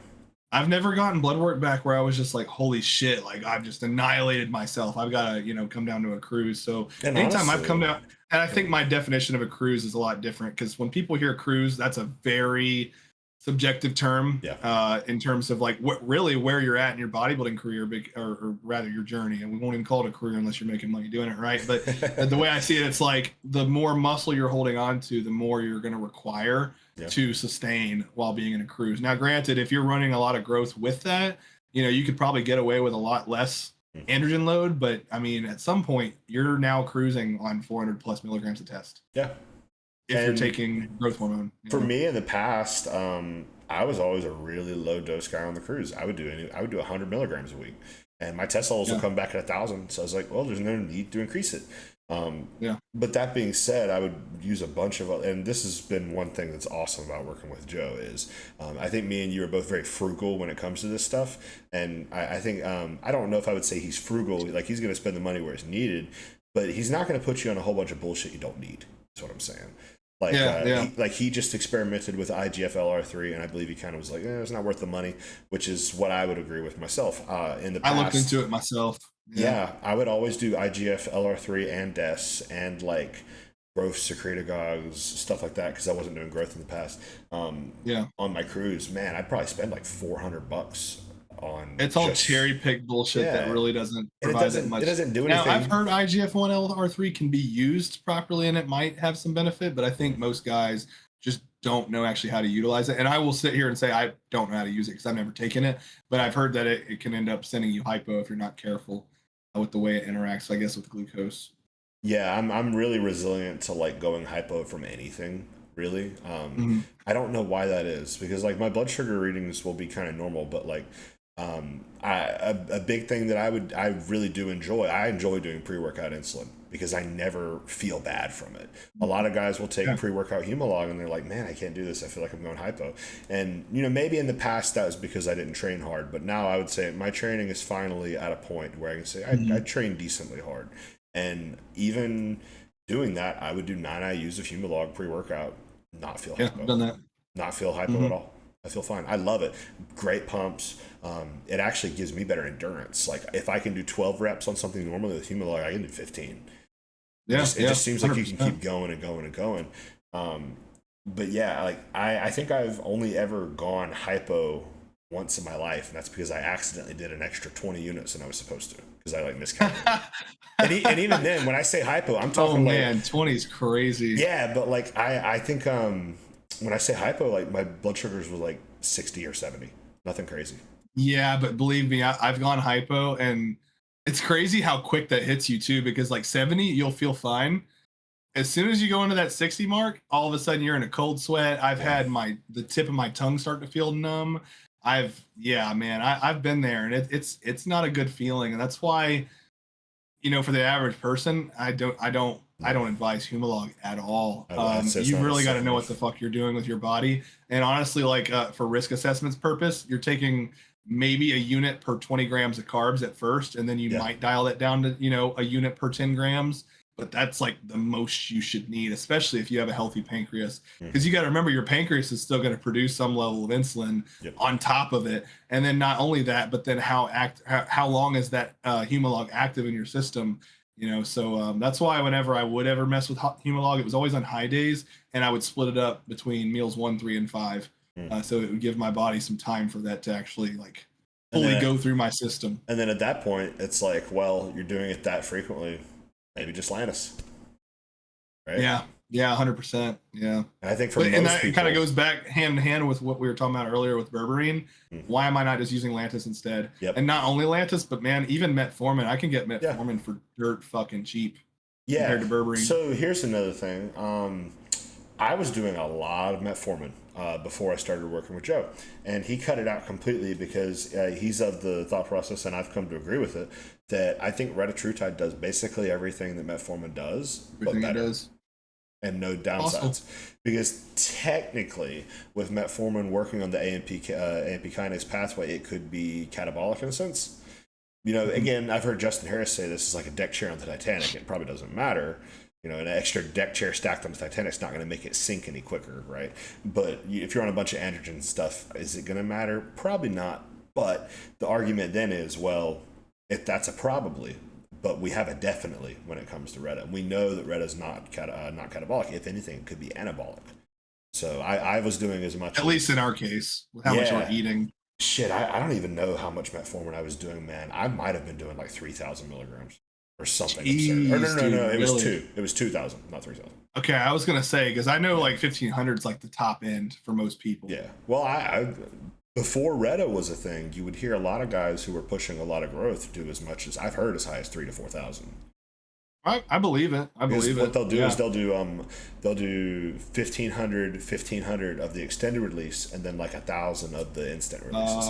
I've never gotten blood work back where I was just like, holy shit, like I've just annihilated myself. I've got to, come down to a cruise. So and anytime honestly, I've come down, and I think my definition of a cruise is a lot different because when people hear cruise, that's a very subjective term in terms of like what really where you're at in your bodybuilding career, or rather your journey. And we won't even call it a career unless you're making money doing it, right? But the way I see it, it's like the more muscle you're holding on to, the more you're going to require to sustain while being in a cruise. Now, granted, if you're running a lot of growth with that, you could probably get away with a lot less androgen load. But I mean, at some point, you're now cruising on 400 plus milligrams of test. Yeah. If you're taking growth hormone. For me in the past, I was always a really low dose guy on the cruise. I would do 100 milligrams a week, and my test levels will come back at 1,000. So I was like, well, there's no need to increase it. But that being said, I would use a bunch of, and this has been one thing that's awesome about working with Joe is, I think me and you are both very frugal when it comes to this stuff. And I think, I don't know if I would say he's frugal, like he's going to spend the money where it's needed, but he's not going to put you on a whole bunch of bullshit you don't need. That's what I'm saying. He just experimented with IGF-LR3, and I believe he kind of was like, it's not worth the money, which is what I would agree with myself. In the past, I looked into it myself. Yeah, I would always do IGF-LR3 and DES and like growth secretagogues, stuff like that, because I wasn't doing growth in the past. On my cruise, man, I'd probably spend like $400 on. It's all cherry picked bullshit that really doesn't provide that much. It doesn't do anything. Now, I've heard IGF-1LR3 can be used properly and it might have some benefit, but I think most guys just don't know actually how to utilize it. And I will sit here and say I don't know how to use it because I've never taken it, but I've heard that it can end up sending you hypo if you're not careful with the way it interacts, I guess, with glucose. Yeah, I'm really resilient to like going hypo from anything, really. I don't know why that is, because like my blood sugar readings will be kind of normal, but like a big thing that I really do enjoy, I enjoy doing pre-workout insulin because I never feel bad from it. A lot of guys will take pre-workout Humalog and they're like, man, I can't do this. I feel like I'm going hypo. And, maybe in the past that was because I didn't train hard, but now I would say my training is finally at a point where I can say I train decently hard. And even doing that, I would do 9 IUs of Humalog pre-workout, not feel hypo. I've done that. Not feel hypo at all. I feel fine. I love it. Great pumps. It actually gives me better endurance. Like if I can do 12 reps on something normally with Humalog, I can do 15. It just seems like 100%. You can keep going and going and going. But yeah, like I think I've only ever gone hypo once in my life, and that's because I accidentally did an extra 20 units than I was supposed to because I like miscalculated. and even then, when I say hypo, I'm talking 20 is crazy. Yeah, but like I think when I say hypo, like my blood sugars were like 60 or 70, nothing crazy. Yeah, but believe me, I've gone hypo, and it's crazy how quick that hits you too, because like 70, you'll feel fine. As soon as you go into that 60 mark, all of a sudden you're in a cold sweat. I've had the tip of my tongue start to feel numb. I've been there, and it's not a good feeling. And that's why, for the average person, I don't advise Humalog at all. You've really got to know what the fuck you're doing with your body. And honestly, like for risk assessments purpose, you're taking maybe a unit per 20 grams of carbs at first, and then you might dial that down to, a unit per 10 grams. But that's like the most you should need, especially if you have a healthy pancreas, because you got to remember your pancreas is still going to produce some level of insulin on top of it. And then not only that, but then how long is that Humalog active in your system? So that's why whenever I would ever mess with Humalog, it was always on high days, and I would split it up between meals 1, 3, and 5. So it would give my body some time for that to actually like fully go through my system. And then at that point, it's like, well, you're doing it that frequently. Maybe just Lantus, right? Yeah, 100%. Yeah, and I think for most people, it kind of goes back hand in hand with what we were talking about earlier with berberine. Why am I not just using Lantus instead? And not only Lantus, but man, even metformin. I can get metformin for dirt fucking cheap compared to berberine. So here's another thing. I was doing a lot of metformin before I started working with Joe, and he cut it out completely because he's of the thought process, and I've come to agree with it, that I think retatrutide does basically everything that metformin does, but better, and no downsides. Because technically, with metformin working on the AMP kinase pathway, it could be catabolic in a sense. Again, I've heard Justin Harris say this is like a deck chair on the Titanic. It probably doesn't matter. An extra deck chair stacked on the Titanic is not going to make it sink any quicker, right? But if you're on a bunch of androgen stuff, is it going to matter? Probably not. But the argument then is, well, if that's a probably, but we have a definitely when it comes to Retta. We know that Retta is not catabolic. If anything, it could be anabolic. So I was doing as much. At least in our case, with how much we're eating. Shit, I don't even know how much metformin I was doing, man. I might have been doing like 3,000 milligrams or something. Jeez, absurd. No. It was 2. It was 2,000, not 3,000. Okay, I was gonna say because I know like 1,500 is like the top end for most people. Yeah. Well, I before Retta was a thing, you would hear a lot of guys who were pushing a lot of growth do as much as I've heard as high as 3,000 to 4,000. I believe it. I believe it. What they'll do is they'll do 1,500 of the extended release, and then like 1,000 of the instant release.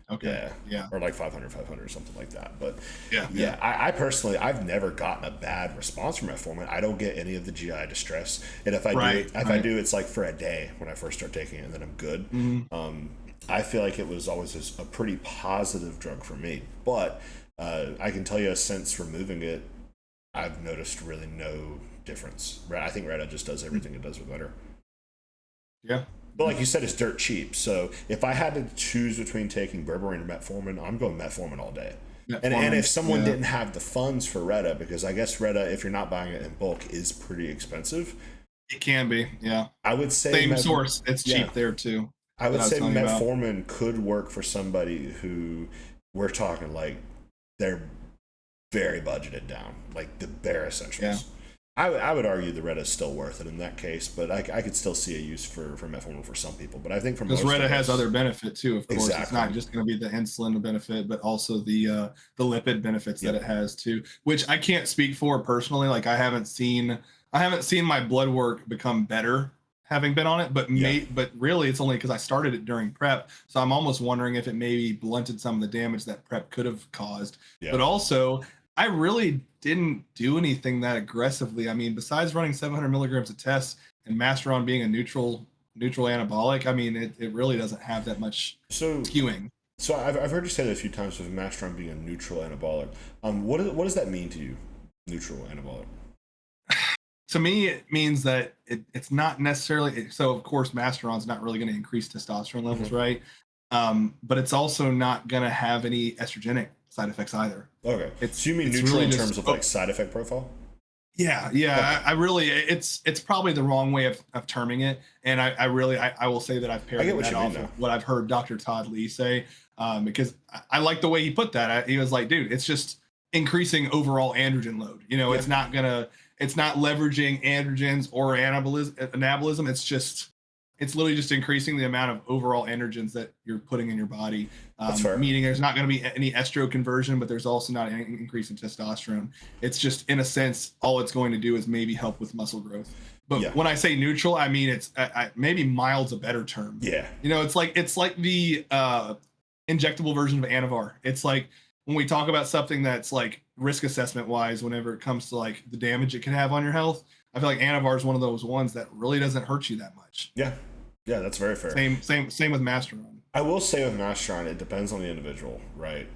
Okay. Yeah. Or like 500, something like that. But yeah. I personally, I've never gotten a bad response from metformin. I don't get any of the GI distress, and if I do, it's like for a day when I first start taking it, and then I'm good. Mm-hmm. I feel like it was always a pretty positive drug for me, but I can tell you since removing it, I've noticed really no difference. I think Retta just does everything it does with better. Yeah. But like you said, it's dirt cheap. So if I had to choose between taking berberine or metformin, I'm going metformin all day. And if someone didn't have the funds for Retta, because I guess Retta, if you're not buying it in bulk, is pretty expensive. It can be, yeah. I would say same source. It's cheap there too. I would say metformin could work for somebody who we're talking like they're very budgeted down, like the bare essentials. I would argue the Retta is still worth it in that case, but I could still see a use for metformin for some people. But I think because Retta has other benefit too. Of course, exactly. It's not just going to be the insulin benefit, but also the lipid benefits that it has too. Which I can't speak for personally. Like I haven't seen my blood work become better having been on it, but really it's only because I started it during prep. So I'm almost wondering if it maybe blunted some of the damage that prep could have caused. Yeah. But also, I really didn't do anything that aggressively. I mean, besides running 700 milligrams of tests and Masteron being a neutral anabolic, I mean, it really doesn't have that much skewing. So I've heard you say that a few times with Masteron being a neutral anabolic. What does that mean to you, neutral anabolic? To me, it means that it's not necessarily. So, of course, Masteron's not really going to increase testosterone levels, right? But it's also not going to have any estrogenic side effects either. Okay. So you mean neutral really in terms of like side effect profile? Yeah. Okay. I really, it's probably the wrong way of terming it. And I will say that I've parroted that off of what I've heard Dr. Todd Lee say, because I like the way he put that. He was like, dude, it's just increasing overall androgen load. It's not leveraging androgens or anabolism. It's literally just increasing the amount of overall androgens that you're putting in your body. Meaning there's not going to be any estro conversion, but there's also not an increase in testosterone. It's just, in a sense, all it's going to do is maybe help with muscle growth. But when I say neutral, I mean it's maybe mild's a better term. Yeah. It's like the injectable version of Anavar. It's like when we talk about something that's like risk assessment wise, whenever it comes to like the damage it can have on your health, I feel like Anavar is one of those ones that really doesn't hurt you that much. Yeah, that's very fair. Same with Masteron. I will say with Masteron, it depends on the individual, right?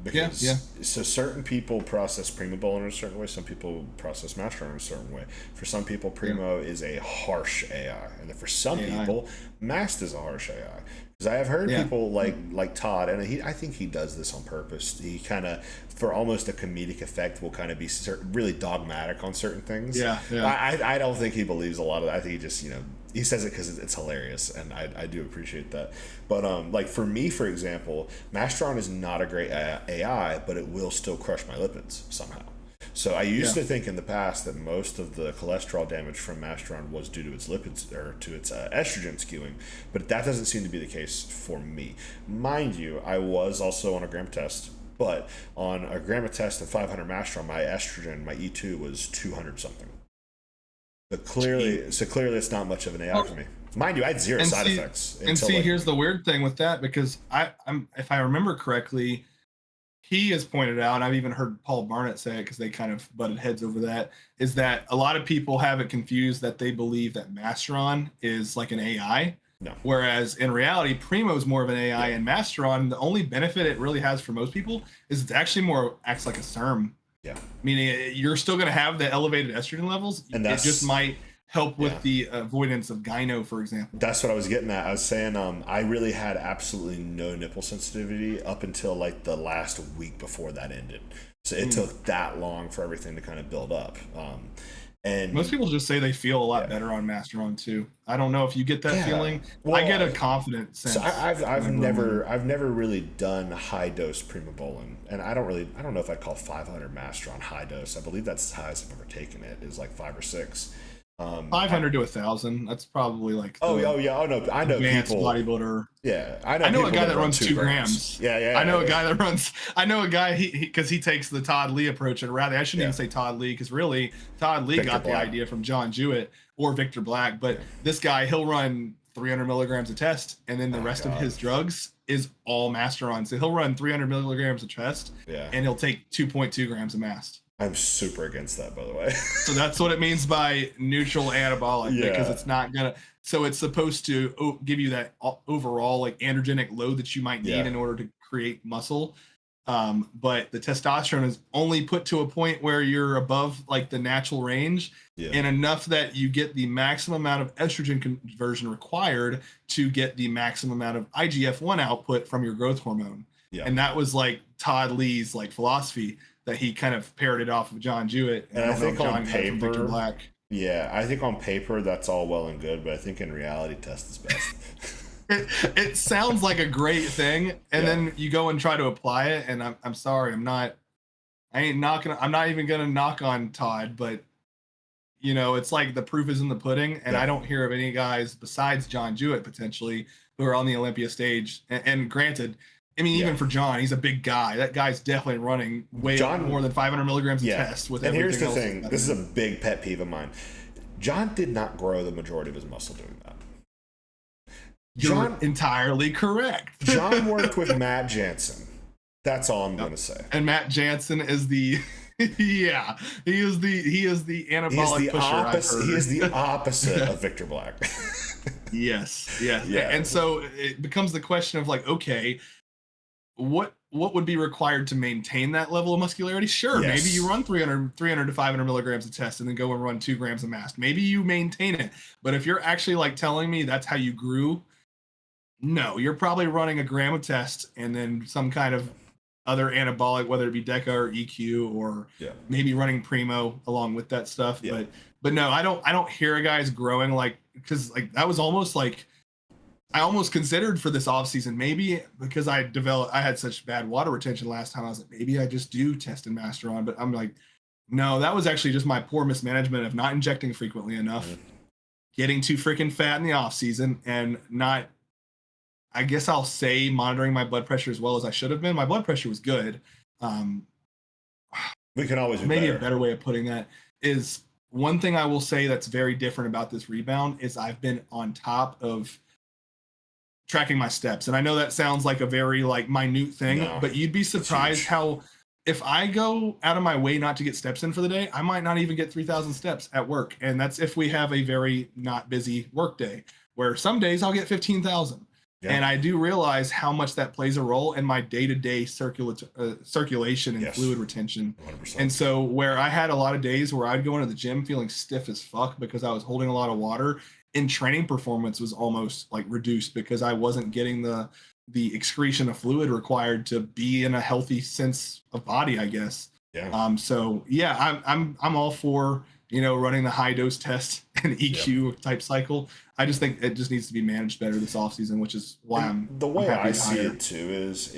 Because so certain people process Primabol in a certain way, some people process Masteron in a certain way. For some people, Primo is a harsh AI, and then for some people, Mast is a harsh AI. Because I have heard people like Todd, and I think he does this on purpose. He kind of, for almost a comedic effect, will kind of be really dogmatic on certain things. I don't think he believes a lot of that. I think he just, he says it because it's hilarious, and I do appreciate that. But like for me, for example, Masteron is not a great AI, but it will still crush my lipids somehow. So I used to think in the past that most of the cholesterol damage from Masteron was due to its lipids or to its estrogen skewing, but that doesn't seem to be the case for me. Mind you, I was also on a gram test, but on a gram test of 500 Masteron, my estrogen, my E2 was 200 something. But clearly it's not much of an AI for me. Mind you, I had zero side effects. Here's the weird thing with that, because I'm if I remember correctly, he has pointed out, and I've even heard Paul Barnett say it because they kind of butted heads over that, is that a lot of people have it confused that they believe that Masteron is like an AI, No. Whereas in reality, Primo is more of an AI, and Masteron, the only benefit it really has for most people is it's actually more acts like a SERM. Yeah. Meaning you're still going to have the elevated estrogen levels. And it just might help with the avoidance of gyno, for example. That's what I was getting at. I was saying I really had absolutely no nipple sensitivity up until like the last week before that ended. So it took that long for everything to kind of build up. And most people just say they feel a lot better on Masteron too. I don't know if you get that feeling. Well, I get a confident sense. So I've never really done high dose Primobolan, and I don't know if I'd call 500 Masteron high dose. I believe that's the highest I've ever taken it, is like 5 or 6. 500 to 1,000. That's probably like no, I know advanced people bodybuilder. Yeah, I know a guy that runs 2 grams. Yeah. I know a guy because he takes the Todd Lee approach, and rather I shouldn't even say Todd Lee, because really Todd Lee got the idea from John Jewett or Victor Black, but this guy, he'll run 300 milligrams a test, and then the rest of his drugs is all Masteron. So he'll run 300 milligrams a test, and he'll take 2.2 grams of Mast. I'm super against that, by the way. So that's what it means by neutral anabolic, because it's not gonna. So it's supposed to give you that overall like androgenic load that you might need in order to create muscle. But the testosterone is only put to a point where you're above like the natural range, and enough that you get the maximum amount of estrogen conversion required to get the maximum amount of IGF-1 output from your growth hormone. And that was like Todd Lee's like philosophy, that he kind of parroted off of John Jewett. And I think on paper, Black. I think on paper that's all well and good, but I think in reality, test is best. It sounds like a great thing, and then you go and try to apply it, and I'm sorry, I'm not even gonna knock on Todd, but you know, it's like the proof is in the pudding, and I don't hear of any guys besides John Jewett potentially who are on the Olympia stage. And granted, I mean, even for John, he's a big guy. That guy's definitely running more than 500 milligrams a test with everything else. And here's the thing. This is a big pet peeve of mine. John did not grow the majority of his muscle doing that. You're entirely correct. John worked with Matt Jansen. That's all I'm going to say. And Matt Jansen is the... he is the anabolic pusher. He is the opposite of Victor Black. Yes. And so it becomes the question of like, okay, what would be required to maintain that level of muscularity? Sure, maybe you run 300 to 500 milligrams a test and then go and run 2 grams of Mast. Maybe you maintain it. But if you're actually like telling me that's how you grew, no, you're probably running a gram of test and then some kind of other anabolic, whether it be DECA or EQ, or maybe running Primo along with that stuff. But no, I don't hear guys growing like, because like that was almost like, I almost considered for this off season, maybe because I had such bad water retention last time, I was like, maybe I just do test and Masteron. But I'm like, no, that was actually just my poor mismanagement of not injecting frequently enough, getting too freaking fat in the off season, and not, I guess I'll say, monitoring my blood pressure as well as I should have been. My blood pressure was good. We can always maybe a better way of putting that is, one thing I will say that's very different about this rebound is I've been on top of tracking my steps. And I know that sounds like a very like minute thing, but you'd be surprised how, if I go out of my way not to get steps in for the day, I might not even get 3,000 steps at work. And that's if we have a very not busy work day, where some days I'll get 15,000. And I do realize how much that plays a role in my day-to-day circulation and fluid retention. 100%. And so where I had a lot of days where I'd go into the gym feeling stiff as fuck because I was holding a lot of water, and training performance was almost like reduced because I wasn't getting the excretion of fluid required to be in a healthy sense of body, I guess. So I'm all for, you know, running the high dose test and EQ type cycle. I just think it just needs to be managed better this offseason, which is why I see it too is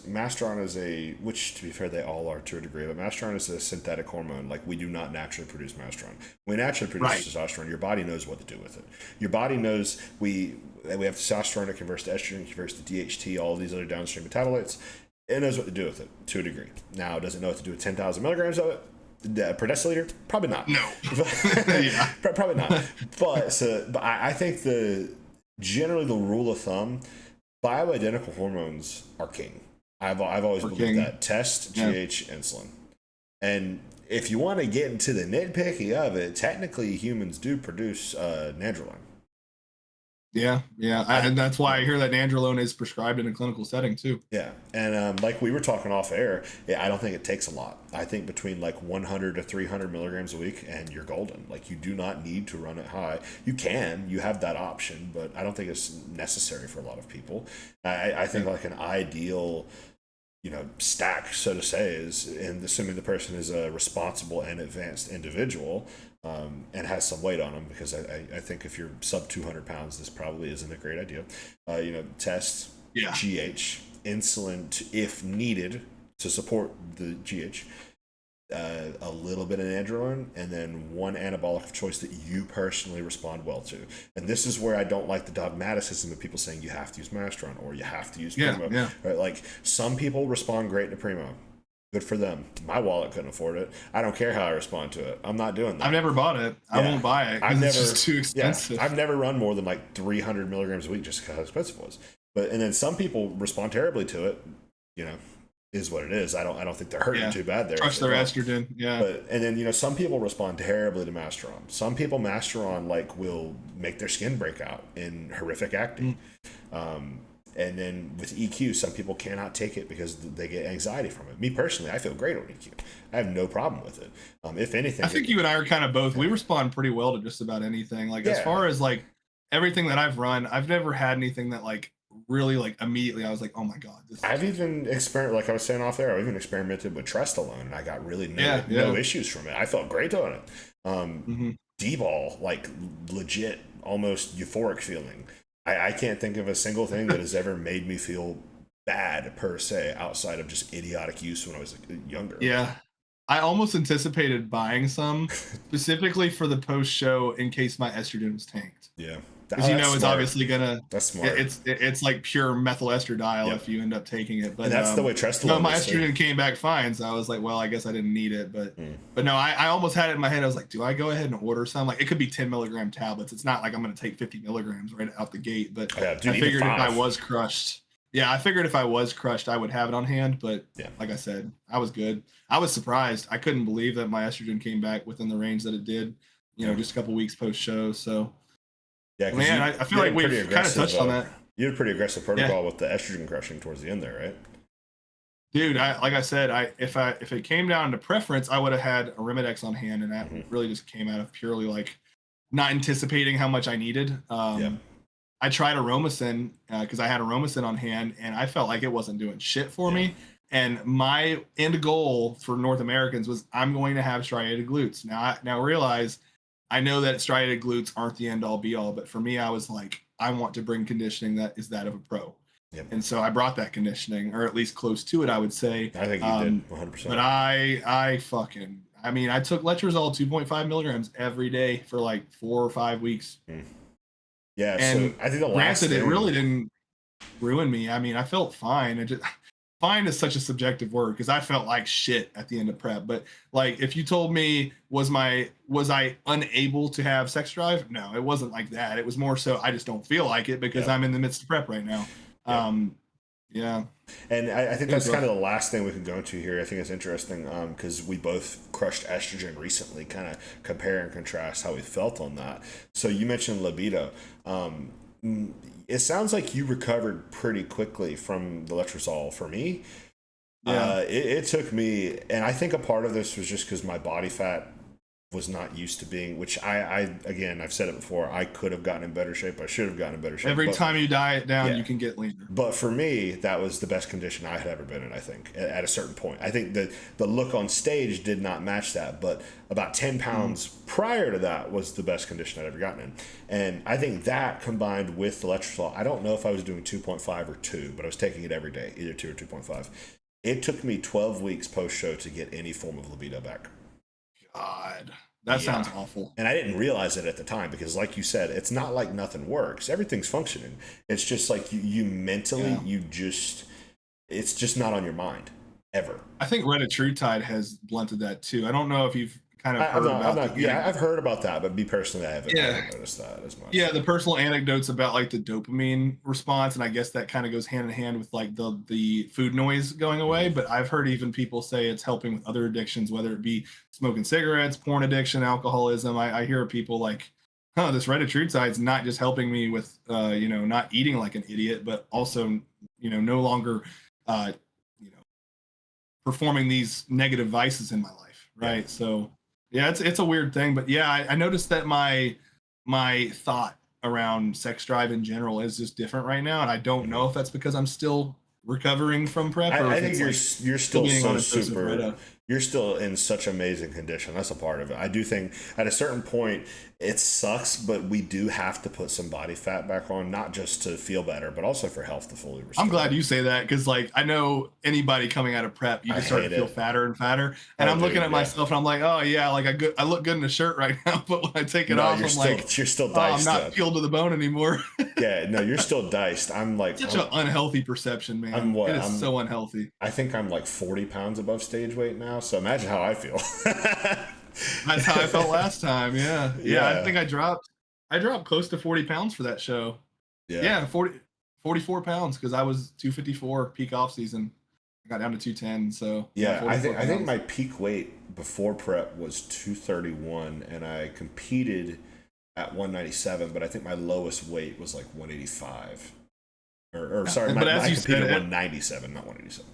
Masteron is which to be fair, they all are to a degree, but Masteron is a synthetic hormone. Like, we do not naturally produce Masteron. We naturally produce testosterone. Your body knows what to do with it. Your body knows we have testosterone that converts to estrogen, converts to DHT, all these other downstream metabolites. It knows what to do with it to a degree. Now, does it know what to do with 10,000 milligrams of it per deciliter? Probably not. No. Probably not. But I think generally the rule of thumb, bioidentical hormones are king. I've always believed that. Test, GH, insulin. And if you want to get into the nitpicky of it, technically humans do produce nandrolone. Yeah, and that's why I hear that nandrolone is prescribed in a clinical setting too. Yeah, and like we were talking off air, I don't think it takes a lot. I think between like 100 to 300 milligrams a week, and you're golden. Like you do not need to run it high. You have that option, but I don't think it's necessary for a lot of people. I think like an ideal, stack, so to say, is, and assuming the person is a responsible and advanced individual, and has some weight on them, because I think if you're sub 200 pounds, this probably isn't a great idea. Test GH, insulin if needed to support the GH, a little bit of androgen, and then one anabolic of choice that you personally respond well to. And this is where I don't like the dogmaticism of people saying you have to use Masteron or you have to use Primo. Right? Like some people respond great to Primo. Good for them. My wallet couldn't afford it. I don't care how I respond to it. I'm not doing that. I've never bought it. I won't buy it because it's just too expensive. I've never run more than like 300 milligrams a week just because how expensive it was. And then some people respond terribly to it. Is what it is. I don't think they're hurting too bad there. Trust their estrogen. Yeah. And then some people respond terribly to Masteron. Some people Masteron will make their skin break out in horrific acne. And then with EQ, some people cannot take it because they get anxiety from it. Me personally, I feel great on EQ. I have no problem with it. If anything, I think you and I are kind of both. We respond pretty well to just about anything. As far as everything that I've run, I've never had anything that really immediately I was like, oh my god, I've even experimented, like I was saying off there, I've even experimented with Trestolone, and I got really no issues from it. I felt great on it. D-ball, legit almost euphoric feeling. I can't think of a single thing that has ever made me feel bad per se, outside of just idiotic use when I was younger. Yeah, I almost anticipated buying some specifically for the post show in case my estrogen was tanked. Yeah. Because it's obviously gonna. That's smart. It's like pure methyl estradiol if you end up taking it. But and that's the way Trestolone. No, my estrogen came back fine, so I was like, well, I guess I didn't need it. But no, I almost had it in my head. I was like, do I go ahead and order some? It could be 10 milligram tablets. It's not like I'm gonna take 50 milligrams right out the gate. But I figured if I was crushed, I would have it on hand. But like I said, I was good. I was surprised. I couldn't believe that my estrogen came back within the range that it did. Just a couple weeks post show. So. Yeah, man, I feel like we've kind of touched on that. You had a pretty aggressive protocol with the estrogen crushing towards the end there, right? Dude, like I said, if it came down to preference, I would have had Arimidex on hand, and that really just came out of purely not anticipating how much I needed. I tried Aromacin because I had Aromacin on hand, and I felt like it wasn't doing shit for me. And my end goal for North Americans was I'm going to have striated glutes. Now realize. I know that striated glutes aren't the end all be all, but for me, I was like, I want to bring conditioning that is that of a pro. And so I brought that conditioning, or at least close to it, I would say. I think you did 100%. But I took Letrozole 2.5 milligrams every day for 4 or 5 weeks. Yeah. And so I think the last thing, it really didn't ruin me. I felt fine. Fine is such a subjective word because I felt like shit at the end of prep. But if you told me was I unable to have sex drive? No, it wasn't like that. It was more so I just don't feel like it because I'm in the midst of prep right now. And I think that's kind of the last thing we can go into here. I think it's interesting because we both crushed estrogen recently, kind of compare and contrast how we felt on that. So you mentioned libido. It sounds like you recovered pretty quickly from the letrozole. For me, it took me, and I think a part of this was just because my body fat was not used to being, which again, I've said it before, I could have gotten in better shape. I should have gotten in better shape. Every time you diet down, you can get leaner. But for me, that was the best condition I had ever been in, I think, at a certain point. I think that the look on stage did not match that, but about 10 pounds prior to that was the best condition I'd ever gotten in. And I think that combined with the letrozole, I don't know if I was doing 2.5 or 2, but I was taking it every day, either 2 or 2.5. It took me 12 weeks post-show to get any form of libido back. God, that sounds awful. And I didn't realize it at the time because, like you said, it's not like nothing works. Everything's functioning. It's just like you mentally, it's just not on your mind ever. I think retatrutide has blunted that too. I don't know if you've kind of heard about that. Yeah, I've heard about that, but me personally, I haven't noticed that as much. Yeah, the personal anecdotes about the dopamine response, and I guess that kind of goes hand in hand with the food noise going away. But I've heard even people say it's helping with other addictions, whether it be smoking cigarettes, porn addiction, alcoholism. I hear people this retatrutide is not just helping me with, not eating like an idiot, but also, no longer, you know, performing these negative vices in my life. Right. Yeah. So yeah, it's a weird thing, but yeah, I noticed that my thought around sex drive in general is just different right now. And I don't know if that's because I'm still recovering from prep, or I if think it's you're like still being on so a dose of super. Retta. You're still in such amazing condition. That's a part of it. I do think at a certain point it sucks, but we do have to put some body fat back on, not just to feel better, but also for health to fully I'm restore. glad you say that, because like I know anybody coming out of prep, you I just start to hate feel it. fatter and fatter. And Oh, I'm looking dude, at yeah. myself and I'm like, oh yeah, like I look good in a shirt right now, but when I take it No, off, I'm like, you're still oh, I'm diced not up. peeled to the bone anymore. Yeah, no, you're still diced. I'm like, Such an unhealthy perception, I'm man. what? It is so unhealthy. I think I'm like 40 pounds above stage weight now. So imagine how I feel. That's how I felt last time. Yeah. Yeah. I Yeah. think I dropped close to 40 pounds for that show. Yeah. Yeah. 44 pounds, because I was 254 peak off season. I got down to 210. So Yeah, I think pounds. my peak weight before prep was 231, and I competed at 197, but I think my lowest weight was like 185. Or sorry, But I as you competed said, at 197, not 187.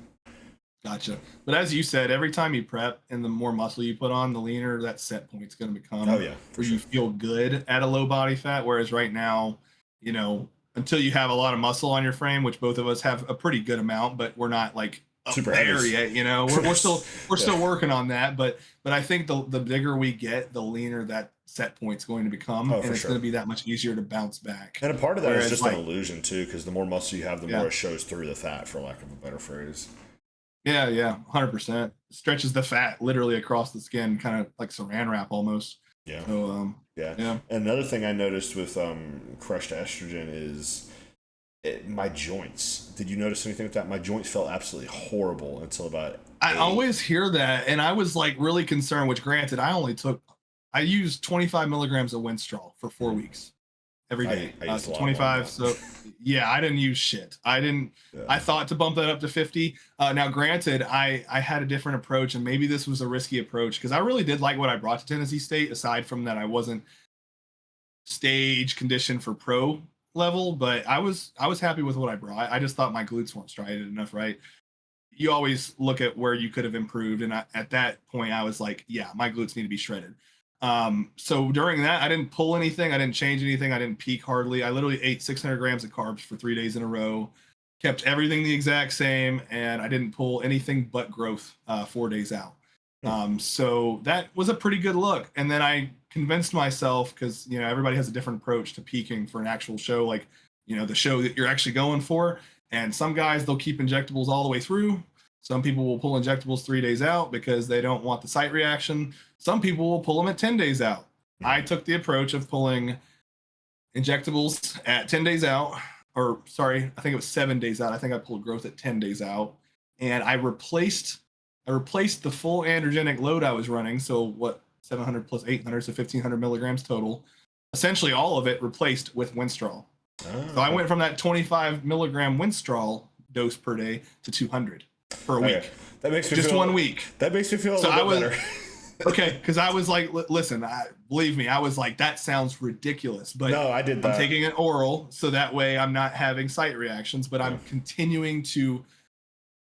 gotcha. But as you said, every time you prep and the more muscle you put on, the leaner that set point's going to become. Oh yeah, for where sure. you feel good at a low body fat. Whereas right now, until you have a lot of muscle on your frame, which both of us have a pretty good amount, but we're not like up Super there heavy. yet. We're still Yeah. working on that. But I think the bigger we get, the leaner that set point's going to become, Oh, and for it's sure. going to be that much easier to bounce back. And a part of that is Whereas, just like, an illusion too, because the more muscle you have, the yeah. more it shows through the fat, for lack of a better phrase. Yeah, 100%. Stretches the fat literally across the skin, kind of like saran wrap almost. Yeah. So, yeah. Another thing I noticed with crushed estrogen is my joints. Did you notice anything with that? My joints felt absolutely horrible until about. I always hear that, and I was like really concerned. Which, granted, I used 25 milligrams of Winstrol for 4 weeks. Every day. I used a lot 25. So yeah, I didn't use shit. Yeah. I thought to bump that up to 50. Now, granted, I had a different approach, and maybe this was a risky approach, because I really did like what I brought to Tennessee State, aside from that I wasn't stage conditioned for pro level, but I was happy with what I brought. I just thought my glutes weren't striated enough, right? You always look at where you could have improved. And at that point, I was like, yeah, my glutes need to be shredded. So during that, I didn't pull anything. I didn't change anything. I didn't peak hardly. I literally ate 600 grams of carbs for 3 days in a row, kept everything the exact same, and I didn't pull anything but growth 4 days out. So that was a pretty good look. And then I convinced myself, because everybody has a different approach to peaking for an actual show, like the show that you're actually going for. And some guys, they'll keep injectables all the way through. Some people will pull injectables 3 days out because they don't want the site reaction. Some people will pull them at 10 days out. I took the approach of pulling injectables at 10 days out, or sorry, I think it was 7 days out. I think I pulled growth at 10 days out, and I replaced the full androgenic load I was running. So what, 700 plus 800, so 1,500 milligrams total. Essentially all of it replaced with Winstrol. So I went from that 25 milligram Winstrol dose per day to 200 for a week. That makes me just feel, 1 week. That makes me feel a little bit better. Okay, because I was like, listen, believe me, I was like, that sounds ridiculous. But no, I did that. I'm taking an oral, so that way I'm not having site reactions, but I'm continuing to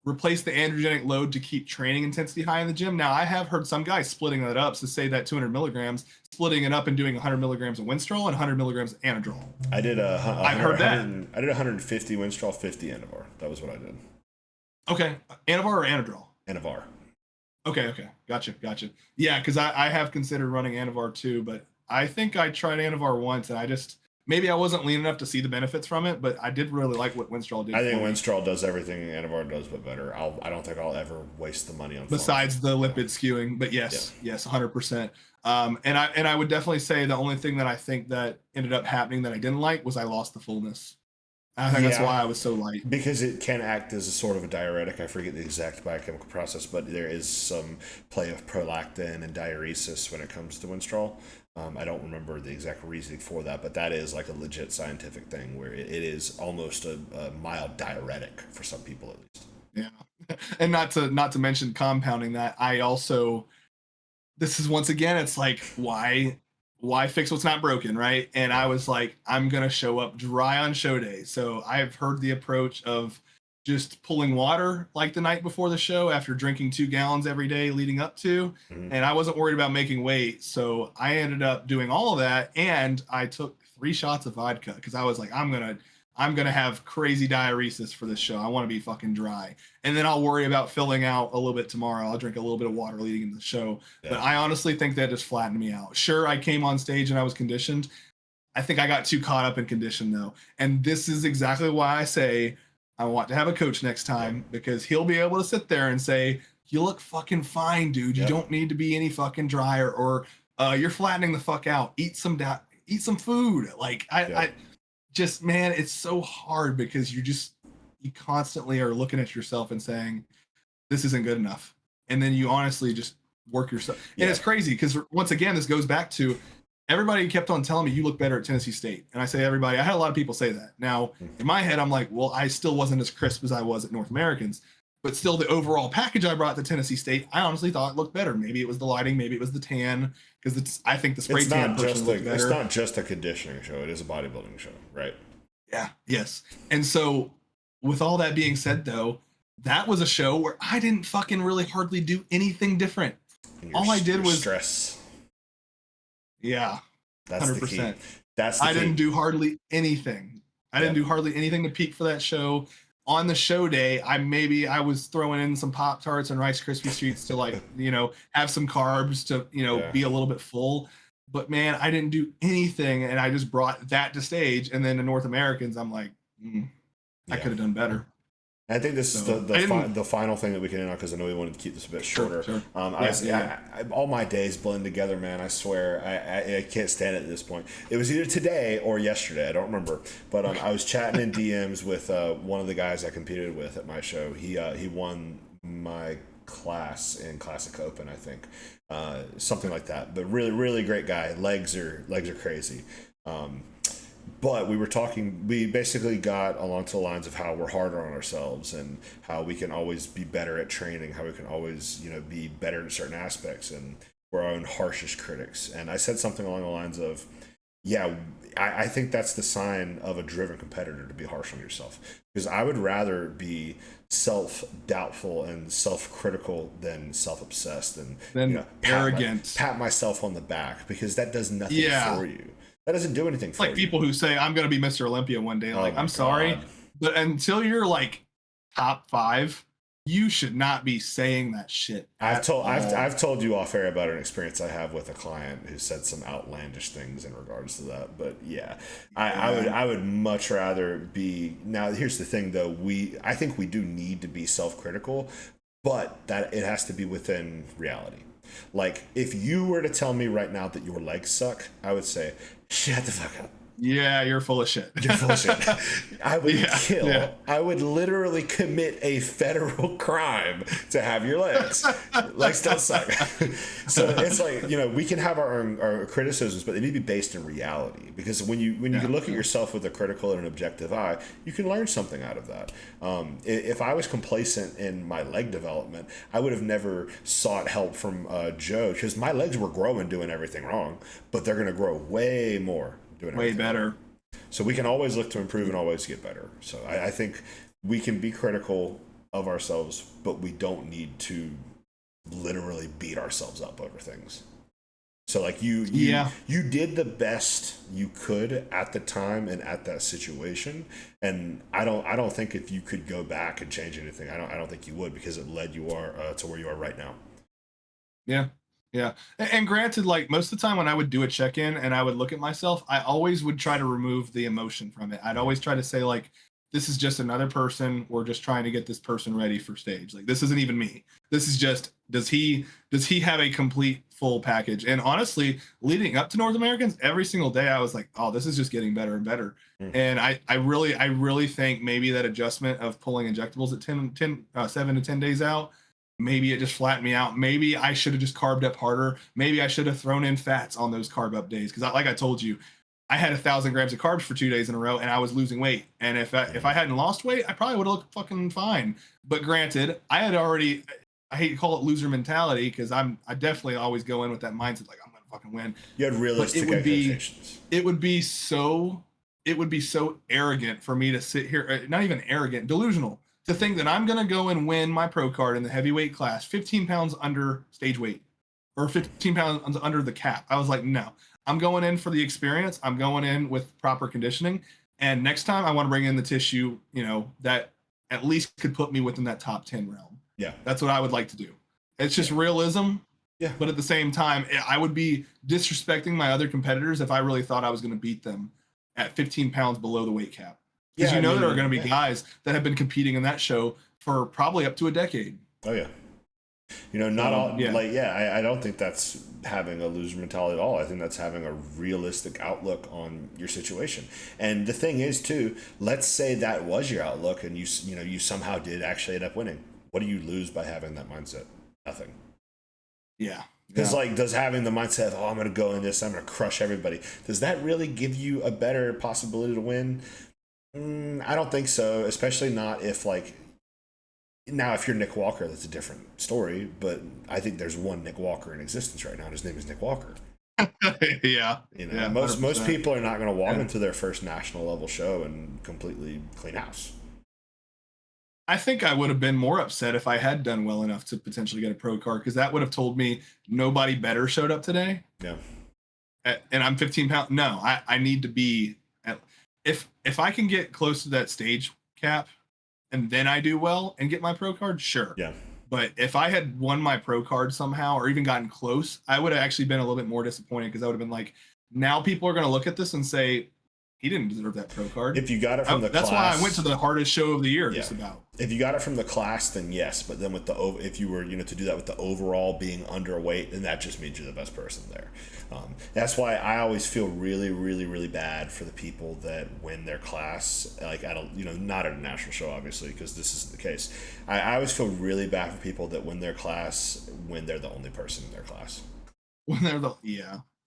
replace the androgenic load to keep training intensity high in the gym. Now, I have heard some guys splitting that up, so say that 200 milligrams, splitting it up and doing 100 milligrams of Winstrol and 100 milligrams of Anadrol. I did I've heard that. I did 150 Winstrol, 50 Anavar. That was what I did. Okay, Anavar or Anadrol? Anavar. Okay, gotcha. Yeah, because I have considered running Anavar too, but I think I tried Anavar once, and maybe I wasn't lean enough to see the benefits from it, but I did really like what Winstrol did. I think Winstrol does everything Anavar does, but better. I don't think I'll ever waste the money on. Besides the lipid skewing, but yes, 100%. And I would definitely say the only thing that I think that ended up happening that I didn't like was I lost the fullness. I think that's why I was so light. Because it can act as a sort of a diuretic. I forget the exact biochemical process, but there is some play of prolactin and diuresis when it comes to Winstrol. I don't remember the exact reasoning for that, but that is like a legit scientific thing where it is almost a mild diuretic for some people at least. Yeah, and not to mention compounding that, this is once again, it's like, why why fix what's not broken, right? And I was like, I'm gonna show up dry on show day. So I've heard the approach of just pulling water like the night before the show after drinking 2 gallons every day leading up to. And I wasn't worried about making weight. So I ended up doing all of that. And I took 3 shots of vodka because I was like, I'm gonna have crazy diuresis for this show. I want to be fucking dry. And then I'll worry about filling out a little bit tomorrow. I'll drink a little bit of water leading into the show. Yeah. But I honestly think that just flattened me out. Sure, I came on stage and I was conditioned. I think I got too caught up in condition though. And this is exactly why I say I want to have a coach next time, because he'll be able to sit there and say, you look fucking fine, dude. You don't need to be any fucking drier, or you're flattening the fuck out. Eat some food. Like I just, man, it's so hard because you constantly are looking at yourself and saying, this isn't good enough. And then you honestly just work yourself. And it's crazy because once again, this goes back to everybody kept on telling me you look better at Tennessee State. And I say everybody, I had a lot of people say that. Now in my head, I'm like, well, I still wasn't as crisp as I was at North Americans, but still the overall package I brought to Tennessee State, I honestly thought it looked better. Maybe it was the lighting, maybe it was the tan, because I think the spray tan person looked better. It's not just a conditioning show, it is a bodybuilding show, right? Yeah, yes. And so with all that being said though, that was a show where I didn't fucking really hardly do anything different. All I did was stress. Yeah, that's 100%. The key. I didn't do hardly anything. I didn't do hardly anything to peak for that show. On the show day, I was throwing in some Pop-Tarts and Rice Krispie treats to like, have some carbs to, be a little bit full. But man, I didn't do anything, and I just brought that to stage. And then the North Americans, I'm like, I could have done better. I think this is the final thing that we can end on, because I know we wanted to keep this a bit shorter. Sure. All my days blend together, man. I swear, I can't stand it at this point. It was either today or yesterday. I don't remember. But I was chatting in DMs with one of the guys I competed with at my show. He won my class in Classic Open, I think, something like that. But really, really great guy. Legs are crazy. But we were talking, we basically got along to the lines of how we're harder on ourselves and how we can always be better at training, how we can always, be better in certain aspects, and we're our own harshest critics. And I said something along the lines of, I think that's the sign of a driven competitor, to be harsh on yourself. Because I would rather be self-doubtful and self-critical than self-obsessed and arrogant. Pat myself on the back, because that does nothing for you. That doesn't do anything for you. Like people who say, I'm going to be Mr. Olympia one day. Like, I'm sorry, but until you're like top 5, you should not be saying that shit. I've told you off air about an experience I have with a client who said some outlandish things in regards to that. But I would much rather be. Now, here's the thing, though. I think we do need to be self-critical, but that it has to be within reality. Like, if you were to tell me right now that your legs suck, I would say, shut the fuck up. Yeah, you're full of shit. You're full of shit. I would I would literally commit a federal crime to have your legs. Legs don't suck. So it's like, we can have our criticisms, but they need to be based in reality. Because when you can look at yourself with a critical and an objective eye, you can learn something out of that. If I was complacent in my leg development, I would have never sought help from Joe, because my legs were growing doing everything wrong, but they're going to grow way more. Way better. So we can always look to improve and always get better. So I think we can be critical of ourselves, but we don't need to literally beat ourselves up over things. So like you did the best you could at the time and at that situation, and I don't think if you could go back and change anything, I don't think you would, because it led you to where you are right now. Yeah. And granted, like most of the time when I would do a check-in and I would look at myself, I always would try to remove the emotion from it. I'd always try to say, like, this is just another person. We're just trying to get this person ready for stage. Like, this isn't even me. This is just, does he have a complete full package? And honestly, leading up to North Americans, every single day I was like, oh, this is just getting better and better. And I really think maybe that adjustment of pulling injectables at 7 to 10 days out, maybe it just flattened me out. Maybe I should have just carved up harder. Maybe I should have thrown in fats on those carb up days. Because like I told you, I had 1,000 grams of carbs for 2 days in a row, and I was losing weight. And if I hadn't lost weight, I probably would have looked fucking fine. But granted, I hate to call it loser mentality, because I definitely always go in with that mindset, like, I'm going to fucking win. You had realistic expectations. It would be so arrogant for me to sit here, not even arrogant, delusional, to think that I'm going to go and win my pro card in the heavyweight class, 15 pounds under stage weight or 15 pounds under the cap. I was like, no, I'm going in for the experience. I'm going in with proper conditioning. And next time I want to bring in the tissue, that at least could put me within that top 10 realm. Yeah. That's what I would like to do. It's just realism. Yeah. But at the same time, I would be disrespecting my other competitors if I really thought I was going to beat them at 15 pounds below the weight cap. Because there are going to be guys that have been competing in that show for probably up to a decade. Oh, yeah. Not all, I don't think that's having a loser mentality at all. I think that's having a realistic outlook on your situation. And the thing is, too, let's say that was your outlook and you somehow did actually end up winning. What do you lose by having that mindset? Nothing. Yeah. Because does having the mindset of, I'm going to go in this, I'm going to crush everybody, does that really give you a better possibility to win? I don't think so, especially not if now if you're Nick Walker, that's a different story, but I think there's one Nick Walker in existence right now, and his name is Nick Walker. Yeah. Most people are not going to walk into their first national level show and completely clean house. I think I would have been more upset if I had done well enough to potentially get a pro card, because that would have told me nobody better showed up today. Yeah. And I'm 15 pounds. No, I need to be if I can get close to that stage cap and then I do well and get my pro card, sure. Yeah. But if I had won my pro card somehow or even gotten close, I would have actually been a little bit more disappointed, because I would have been like, now people are going to look at this and say, he didn't deserve that pro card. If you got it from the class. That's why I went to the hardest show of the year, just about. If you got it from the class, then yes. But then if you were, to do that with the overall being underweight, then that just means you're the best person there. That's why I always feel really, really, really bad for the people that win their class, like at a, not at a national show, obviously, because this isn't the case. I always feel really bad for people that win their class when they're the only person in their class. When they're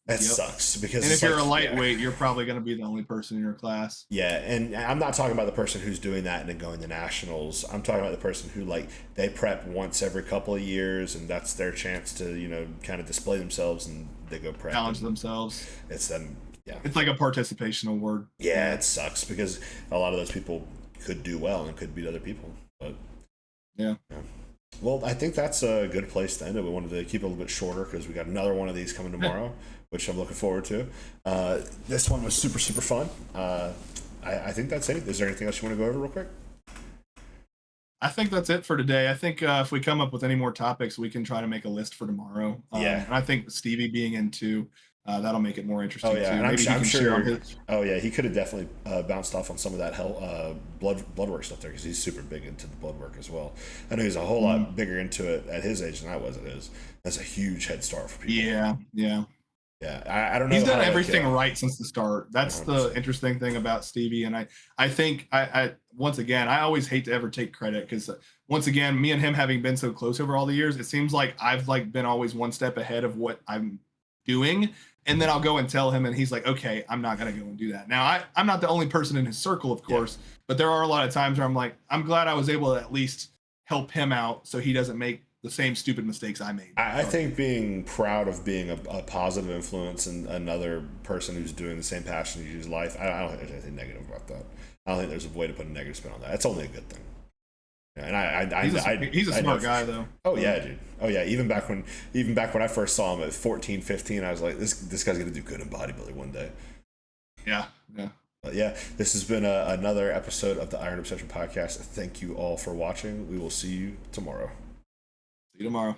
That sucks, because if you're a lightweight, you're probably going to be the only person in your class. Yeah, and I'm not talking about the person who's doing that and then going to nationals. I'm talking about the person who they prep once every couple of years, and that's their chance to kind of display themselves, and they go prep. Challenge themselves. It's them. Yeah. It's like a participation award. Yeah, it sucks, because a lot of those people could do well and could beat other people, but yeah. Well, I think that's a good place to end it. We wanted to keep it a little bit shorter because we got another one of these coming tomorrow, which I'm looking forward to. This one was super, super fun. I think that's it. Is there anything else you want to go over real quick? I think that's it for today. I think if we come up with any more topics, we can try to make a list for tomorrow. And I think Stevie being in too, that'll make it more interesting. Oh yeah, too. and I'm sure. Oh yeah, he could have definitely bounced off on some of that bloodwork stuff there, because he's super big into the bloodwork as well. I know he's a whole lot bigger into it at his age than I was at his. That's a huge head start for people. Yeah. I don't know. He's done everything right since the start. That's 100%. The interesting thing about Stevie. And I think I once again, I always hate to ever take credit, because once again, me and him having been so close over all the years, it seems like I've been always one step ahead of what I'm doing. And then I'll go and tell him, and he's like, okay, I'm not going to go and do that. Now, I'm not the only person in his circle, of course, but there are a lot of times where I'm like, I'm glad I was able to at least help him out so he doesn't make the same stupid mistakes I made. I think being proud of being a positive influence in another person who's doing the same passion as your life, I don't think there's anything negative about that. I don't think there's a way to put a negative spin on that. It's only a good thing. And he's a smart guy, though. Oh yeah, dude. Oh yeah. Even back when I first saw him at 14, 15, I was like, this guy's gonna do good in bodybuilding one day. Yeah. But yeah, this has been another episode of the Iron Obsession Podcast. Thank you all for watching. We will see you tomorrow. See you tomorrow.